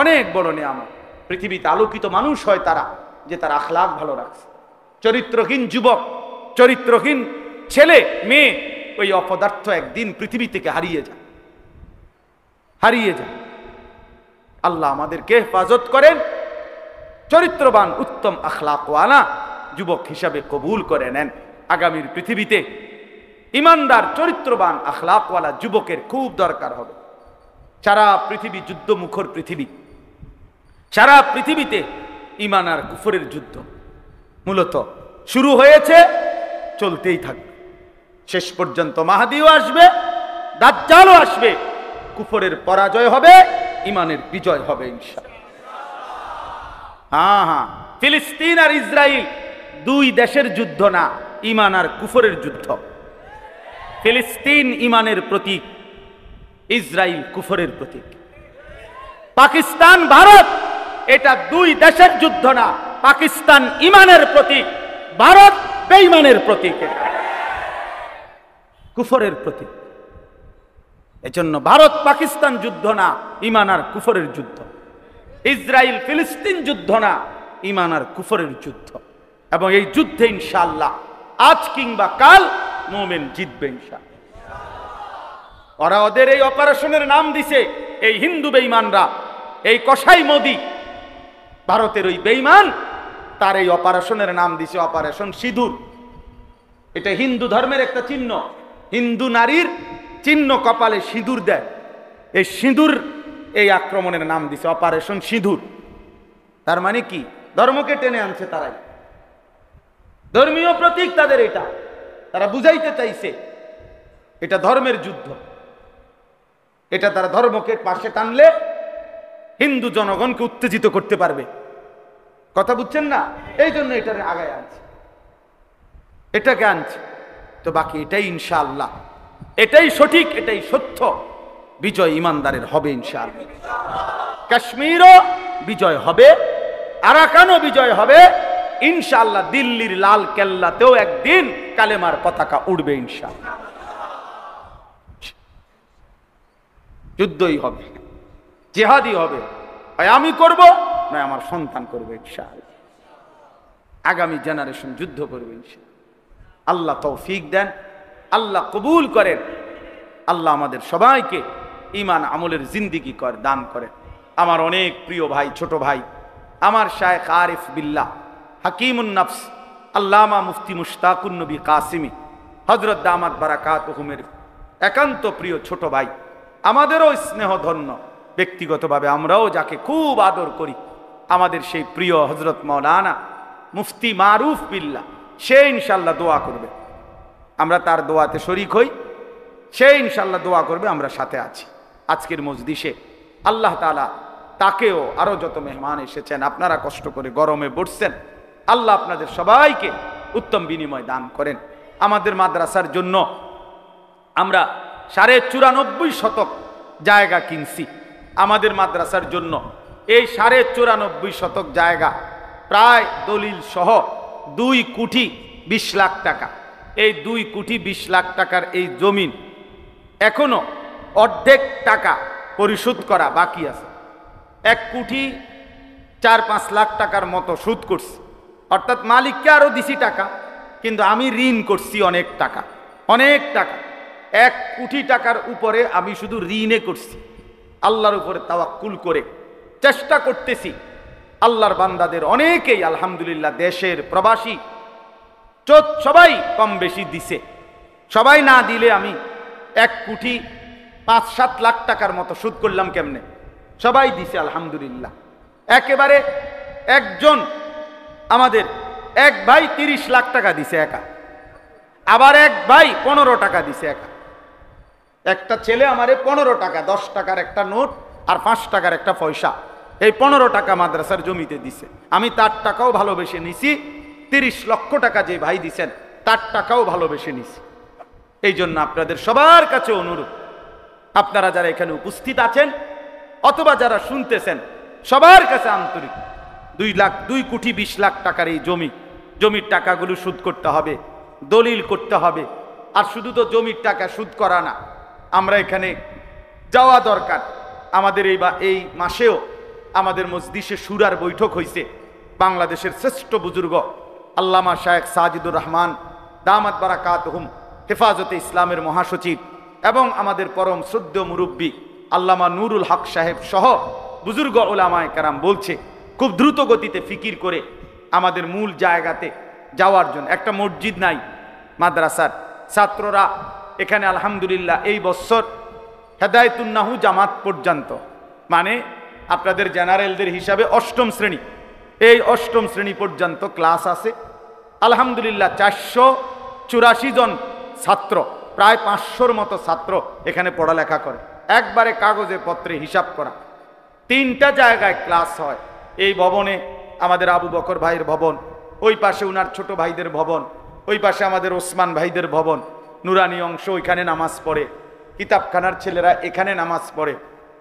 অনেক বড় নিয়ামত। পৃথিবীতে আলোকিত মানুষ হয় তারা যে তার আখলাক ভালো রাখছে। চরিত্রহীন যুবক, চরিত্রহীন ছেলে মেয়ে, ওই অপদার্থ একদিন পৃথিবী থেকে হারিয়ে যায়, হারিয়ে যায়। আল্লাহ আমাদেরকে হেফাজত করেন, চরিত্রবান উত্তম আখলাকওয়ালা যুবক হিসাবে কবুল করে নেন। আগামীর পৃথিবীতে ইমানদার চরিত্রবান আখলাকওয়ালা যুবকের খুব দরকার হবে। সারা পৃথিবী যুদ্ধমুখর পৃথিবী, সারা পৃথিবীতে ইমান আর কুফরের যুদ্ধ মূলত শুরু হয়েছে, চলতেই থাকবে। শেষ পর্যন্ত মাহদিও আসবে, দাজ্জালও আসবে, কুফরের পরাজয় হবে, ইমানের বিজয় হবে ইনশাআল্লাহ। হ্যাঁ হ্যাঁ, ফিলিস্তিন আর ইসরায়েল 2 দেশের যুদ্ধ না, ইমান আর কুফরের যুদ্ধ। ফিলিস্তিন ইমানের প্রতীক, ইসরায়েল কুফরের প্রতীক। পাকিস্তান ভারত, এটা 2 দেশের যুদ্ধ না, পাকিস্তান ইমানের প্রতীক, ভারত বেঈমানের প্রতীক, কুফরের প্রতীক। এজন্য ভারত পাকিস্তান যুদ্ধ না, ইমান আর কুফরের যুদ্ধ। ইসরায়েল ফিলিস্তিন যুদ্ধ না, ইমান আর কুফরের যুদ্ধ। এবং এই যুদ্ধে ইনশাআল্লাহ আজ কিংবা কাল মুমিন জিতবে ইনশাআল্লাহ। ওরা ওদের এই অপারেশনের নাম দিছে, এই হিন্দু বেঈমানরা, এই কসাই মোদি, ভারতের ওই বেঈমান, তার এই অপারেশনের নাম দিছে অপারেশন সিঁদুর। এটা হিন্দু ধর্মের একটা চিহ্ন, হিন্দু নারীর চিহ্ন, কপালে সিঁদুর দেয়। এই সিঁদুর, এই আক্রমণের নাম দিছে অপারেশন সিঁদুর। তার মানে কি? ধর্মকে টেনে আনছে তারাই, ধর্মীয় প্রতীক তাদের এটা। তারা বুঝাইতে চাইছে এটা ধর্মের যুদ্ধ, এটা তারা ধর্মকে পাশে টানলে হিন্দু জনগণকে উত্তেজিত করতে পারবে। কথা বুঝছেন না? এই জন্য এটা আগায় আনছে, এটাকে আনছে। তো বাকি এটাই ইনশাআল্লাহ, এটাই সঠিক, এটাই সত্য। বিজয় ইমানদারের হবে ইনশাআল্লাহ। কাশ্মীরও বিজয় হবে, আরাকানও বিজয় হবে ইনশাআল্লাহ। দিল্লির লাল কেল্লাতেও একদিন কালেমার পতাকা উড়বে ইনশাআল্লাহ। যুদ্ধই হবে, জিহাদই হবে। হয় আমি করব, নয় আমার সন্তান করবে ইনশাআল্লাহ। আগামী জেনারেশন যুদ্ধ করবে ইনশাআল্লাহ। আল্লাহ তৌফিক দেন, আল্লাহ কবুল করেন, আল্লাহ আমাদের সবাইকে ঈমান আমলের জিন্দেগি দান করেন। আমার অনেক প্রিয় ভাই, ছোট ভাই, আমার শায়েখ আরিফ বিল্লাহ হাকিমুন নফস আল্লামা মুফতি মুশতাকুন নবী কাসিমি হযরত দামাত বারাকাতুহুমের একান্ত প্রিয় ছোট ভাই, আমাদেরও স্নেহধন্য, ব্যক্তিগতভাবে আমরাও যাকে খুব আদর করি, আমাদের সেই প্রিয় হযরত মাওলানা মুফতি মারুফ বিল্লাহ, সে ইনশাআল্লাহ দোয়া করবে। আমরা তার দোয়াতে শরীক হই, সে ইনশাআল্লাহ দোয়া করবে, আমরা সাথে আছি। আজকের মজলিসে আল্লাহ তাআলা তাকেও, আরো যত মেহমান এসেছেন, আপনারা কষ্ট করে গরমে বসছেন, আল্লাহ আপনাদের সবাইকে উত্তম বিনিময় দান করেন। আমাদের মাদ্রাসার জন্য আমরা 94.5 শতক জায়গা কিনছি। আমাদের মাদ্রাসার জন্য এই 94.5 শতক জায়গা প্রায় দলিল সহ 2 কোটি 20 লাখ টাকা। এই 2 কোটি 20 লাখ টাকার এই জমিন এখনো অর্ধেক টাকা পরিশোধ করা বাকি আছে। 1 কোটি 4-5 লাখ টাকার মতো সুদ করছি, অর্থাৎ মালিককে আরো দিছি টাকা, কিন্তু আমি ঋণ করছি অনেক টাকা, অনেক টাকা। 1 কোটি টাকার উপরে আমি শুধু ঋণে করছি। আল্লাহর উপরে তাওয়াক্কুল করে চেষ্টা করতেছি। আল্লাহর বান্দাদের অনেকেই আলহামদুলিল্লাহ দেশের প্রবাসী সবাই কম বেশি দিছে। সবাই না দিলে আমি 1 কোটি 5-7 লাখ টাকার মতো সুদ করলাম কেমনে? সবাই দিছে আলহামদুলিল্লাহ। একেবারে একজন আমাদের এক ভাই 30 লাখ টাকা দিছে একা, আবার এক ভাই 15 টাকা দিছে একা। একটা ছেলে আমারে 15 টাকা, 10 টাকার একটা নোট আর 5 টাকার একটা পয়সা, এই 15 টাকা মাদ্রাসার জমিতে দিছে। আমি তার টাকাও ভালোবেসে নিছি। 30 লক্ষ টাকা যে ভাই দিছেন তার টাকাও ভালোবেসে নিছি। এই জন্য আপনাদের সবার কাছে অনুরোধ, আপনারা যারা এখানে উপস্থিত আছেন অথবা যারা শুনতেছেন, সবার কাছে আন্তরিক, 2 কোটি 20 লাখ টাকার এই জমির টাকাগুলো সুদ করতে হবে, দলিল করতে হবে। আর শুধু তো জমির টাকা সুদ করা না, আমরা এখানে যাওয়া দরকার। আমাদের এই মাসেও আমাদের মজলিসে শুরার বৈঠক হয়েছে। বাংলাদেশের শ্রেষ্ঠ বুজুর্গ আল্লামা শায়েখ সাজিদুর রহমান দামাত বারাকাতুহুম হেফাজতে ইসলামের মহাসচিব এবং আমাদের পরম শ্রদ্ধেয় মুরব্বী আল্লামা নুরুল হক সাহেব সহ বুজুর্গ ওলামায়ে কেরাম বলছে খুব দ্রুত গতিতে ফিকির করে আমাদের মূল জায়গাতে যাওয়ার জন্য। একটা মসজিদ নাই মাদ্রাসার, ছাত্ররা এখানে আলহামদুলিল্লাহ এই বছর হেদায়েতুন্নাহু জামাত পর্যন্ত, মানে আপনাদের জেনারেলদের হিসাবে 8ম শ্রেণী, এই 8ম শ্রেণী পর্যন্ত ক্লাস আছে আলহামদুলিল্লাহ। 484 জন ছাত্র, প্রায় 500-র মতো ছাত্র এখানে পড়ালেখা করে। একবারে কাগজে পত্রে হিসাব করা। 3টা জায়গায় ক্লাস হয়। এই ভবনে আমাদের আবু বকর ভাইয়ের ভবন, ওই পাশে উনার ছোট ভাইদের ভবন, ওই পাশে আমাদের ওসমান ভাইদের ভবন, নুরানি অংশ ওইখানে নামাজ পড়ে, কিতাবখানার ছেলেরা এখানে নামাজ পড়ে,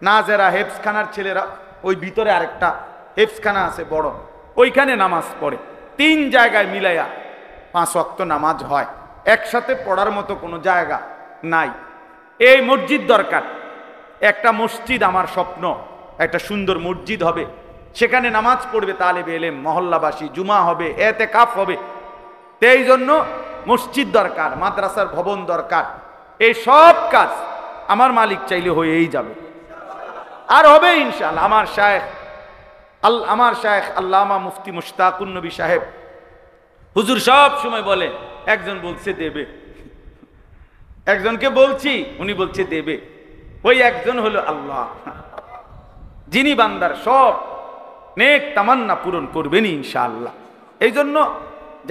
নাজেরা হেফসখানার ছেলেরা ওই ভিতরে আরেকটা হেফসখানা আছে বড়, ওইখানে নামাজ পড়ে। 3 জায়গায় মিলাইয়া 5 ওয়াক্ত নামাজ হয়। একসাথে পড়ার মতো কোনো জায়গা নাই। এই মসজিদ দরকার। একটা মসজিদ, আমার স্বপ্ন একটা সুন্দর মসজিদ হবে, সেখানে নামাজ পড়বে তালেবে ইলম, মহল্লাবাসী, জুমা হবে, এতেকাফ হবে। এই জন্য মসজিদ দরকার, মাদ্রাসার ভবন দরকার। এই সব কাজ আমার মালিক চাইলে হয়েই যাবে, আর হবে ইনশাআল্লাহ। আমার শায়েখ আল্লামা মুফতি মুশতাকুন নবী সাহেব হুজুর সব সময় বলে, একজন বলছে দেবে, একজনকে বলছি উনি বলছে দেবে, ওই একজন হলো আল্লাহ, যিনি বান্দার সব নেক তামান্না পূরণ করবেন ইনশাআল্লাহ। এই জন্য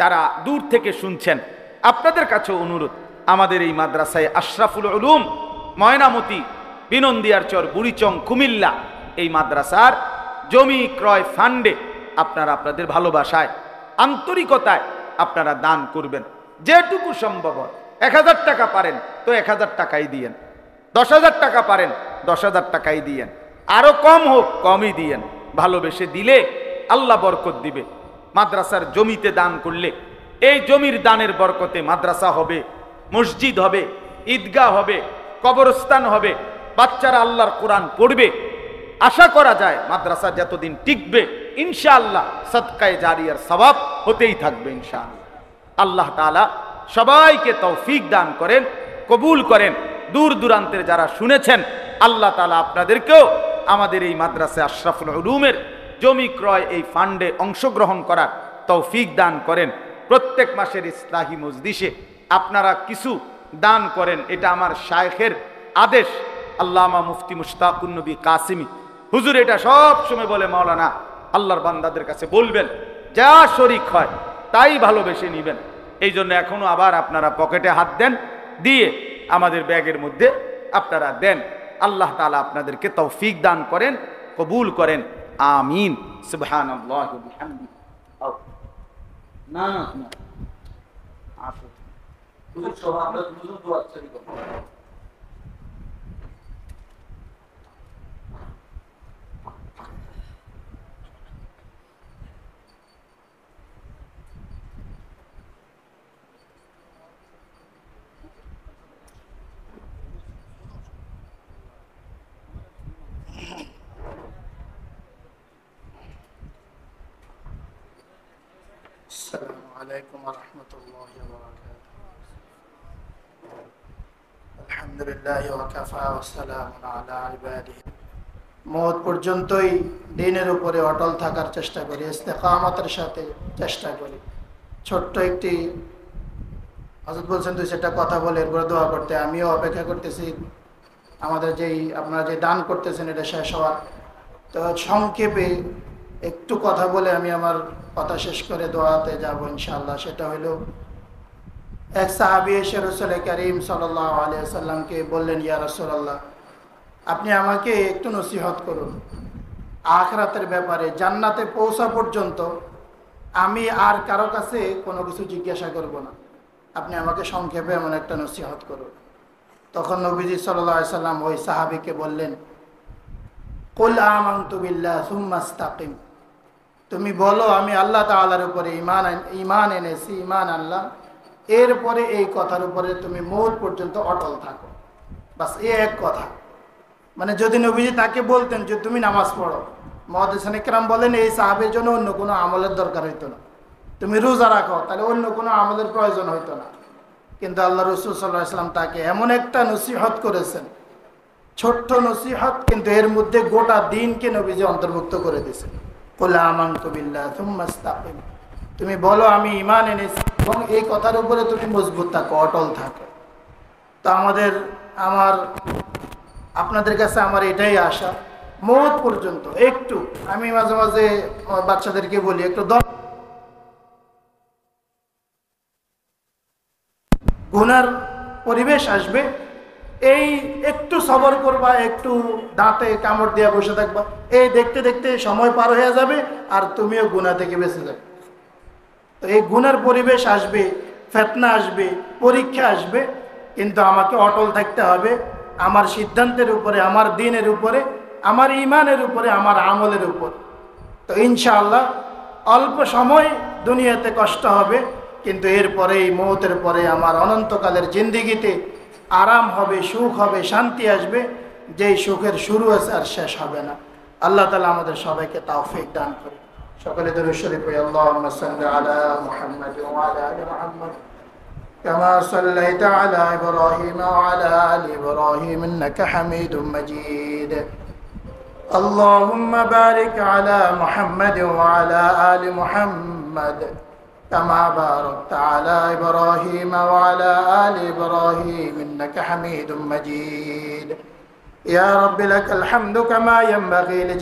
যারা দূর থেকে শুনছেন, আপনাদের কাছে অনুরোধ, আমাদের এই মাদ্রাসায় আশরাফুল উলুম ময়নামতি বিনন্দিয়ার চর বুড়িচং কুমিল্লা এই মাদ্রাসার জমি ক্রয় ফান্ডে আপনারা আপনাদের ভালোবাসায় আন্তরিকতায় আপনারা দান করবেন। যেটুকু সম্ভব হয়, 1000 টাকা পারেন তো 1000 টাকাই দিয়েন, 10,000 টাকা পারেন 10,000 টাকাই দিয়েন, আরো কম হোক কমই দিয়েন। ভালোবেসে দিলে আল্লাহ বরকত দিবে। মাদ্রাসার জমিতে দান করলে এই জমির দানের বরকতে মাদ্রাসা হবে, মসজিদ হবে, ঈদগাহ হবে, কবরস্থান হবে, বাচ্চারা আল্লাহর কোরআন পড়বে। আশা করা যায় মাদ্রাসা যতদিন টিকবে ইনশাআল্লাহ সদকায়ে জারিয়ার সওয়াব হতেই থাকবে ইনশাআল্লাহ। আল্লাহ তাআলা সবাইকে তৌফিক দান করেন, কবুল করেন। দূর দূরান্তের যারা শুনেছেন, আল্লাহ তাআলা আপনাদেরকেও আমাদের এই মাদ্রাসা আশরাফুল উলুমের জমি ক্রয় এই ফান্ডে অংশগ্রহণ করার তৌফিক দান করেন। প্রত্যেক মাসের ইসলাহি মজলিসে আপনারা কিছু দান করেন, এটা আমার শায়েখের আদেশ। আল্লামা মুফতি মুশতাকুন নবী কাসিমি হুজুর এটা সব সময় বলে, মাওলানা আল্লাহর বান্দাদের কাছে বলবেন যা শরীক হয় তাই ভালোবেসে নিবেন। এই জন্য এখনো আবার আপনারা পকেটে হাত দেন, দিয়ে আমাদের ব্যাগের মধ্যে আপনারা দেন। আল্লাহ তাআলা আপনাদেরকে তৌফিক দান করেন, কবুল করেন, আমিন। সুবহানাল্লাহি ওয়া বিহামদিহি। না না না আসো হুজুর সব আমরা হুজুর দোয়া চাই করব।
السلام عليكم ورحمة الله وبركاته. الحمد لله وكفى وسلام على عباده. মওত পর্যন্তই দ্বীনের উপরে অটল থাকার চেষ্টা করি, ইস্তেকামতের সাথে চেষ্টা করি। ছোট্ট একটি হযরত বলছেন দুই চারটা কথা বলে এরপরে দোয়া করতে, আমিও অপেক্ষা করতেছি আমাদের আপনারা যে দান করতেছেন এটা শেষ হওয়ার। তো সংক্ষেপে একটু কথা বলে আমি আমার কথা শেষ করে দোয়াতে যাব ইনশাআল্লাহ। সেটা হলো, এক সাহাবী এসে রাসূল করিম সাল্লাল্লাহু আলাইহি ওয়াসাল্লামকে বললেন, ইয়া রাসূলুল্লাহ, আপনি আমাকে একটু নসিহত করুন আখিরাতের ব্যাপারে। জান্নাতে পৌঁছা পর্যন্ত আমি আর কারো কাছে কোনো কিছু জিজ্ঞাসা করব না, আপনি আমাকে সংক্ষেপে এমন একটা নসিহত করুন। তখন নবীজি সাল্লাল্লাহু আলাইহি ওয়াসাল্লাম ওই সাহাবীকে বললেন, কুল আমানতু বিল্লাহ সুম্মা ইসতাকিম, তুমি বলো আমি আল্লাহ তাআলার উপরে ঈমান এনেছি, ঈমান আনলাম, এরপরে এই কথার উপরে তুমি মওত পর্যন্ত অটল থাকো। বাস এই এক কথা। মানে যদি নবীজি তাকে বলতেন যে তুমি নামাজ পড়ো, মুহাদ্দিসিন ইকরাম বলেন এই সাহাবীর জন্য অন্য কোনো আমলের দরকার হইতো না। তুমি রোজা রাখো, তাহলে অন্য কোনো আমলের প্রয়োজন হইতো না। কিন্তু আল্লাহ রাসূল সাল্লাল্লাহু আলাইহি ওয়াসাল্লাম তাকে এমন একটা নসিহত করেছেন, ছোট্ট নসিহত, কিন্তু এর মধ্যে গোটা দিনকে নবীজি অন্তর্ভুক্ত করে দিয়েছেন। কুল আমানতু বিল্লাহ সুম্মা ইসতাকিম, তুমি বলো আমি ঈমান এনেছি, এবং এই কথার উপরে তুমি মজবুত থাকো, অটল থাকো। তো আপনাদের কাছে আমার এটাই আশা, মওত পর্যন্ত একটু, আমি মাঝে মাঝে আমার বাচ্চাদেরকে বলি একটু গুনার পরিবেশ আসবে, এই একটু সবর করবা, একটু দাঁতে কামড় দিয়ে বসে থাকবা, এই দেখতে দেখতে সময় পার হয়ে যাবে আর তুমিও গুনাহ থেকে বেঁচে যাবে। তো এই গুনার পরিবেশ আসবে, ফিতনা আসবে, পরীক্ষা আসবে, কিন্তু আমাকে অটল থাকতে হবে আমার সিদ্ধান্তের উপরে, আমার দ্বীনের উপরে, আমার ঈমানের উপরে, আমার আমলের উপর। তো ইনশাআল্লাহ অল্প সময় দুনিয়াতে কষ্ট হবে, কিন্তু এরপরে এই মওতের পরে আমার অনন্তকালের জিন্দেগিতে আরাম হবে, সুখ হবে, শান্তি আসবে, যেই সুখের শুরু আছে আর শেষ হবে না। আল্লাহ তাআলা আমাদের সবাইকে তৌফিক দান করে। সকলে দরুদ শরীফ পড়ি, আল্লাহুম্মা সাল্লি আলা মুহাম্মাদ ওয়া আলা আলি মুহাম্মাদ কামা সাল্লাইতা আলা ইব্রাহিম ওয়া আলা আলি ইব্রাহিম ইন্নাকা হামিদুম মাজিদ। আল্লাহুম্মা বারিক আলা মুহাম্মাদ ওয়া আলা আলি মুহাম্মাদ كما باركت على إبراهيم وعلى آل إبراهيم إنك حميد مجيد. يا رب لك الحمد كما ينبغي لجلالك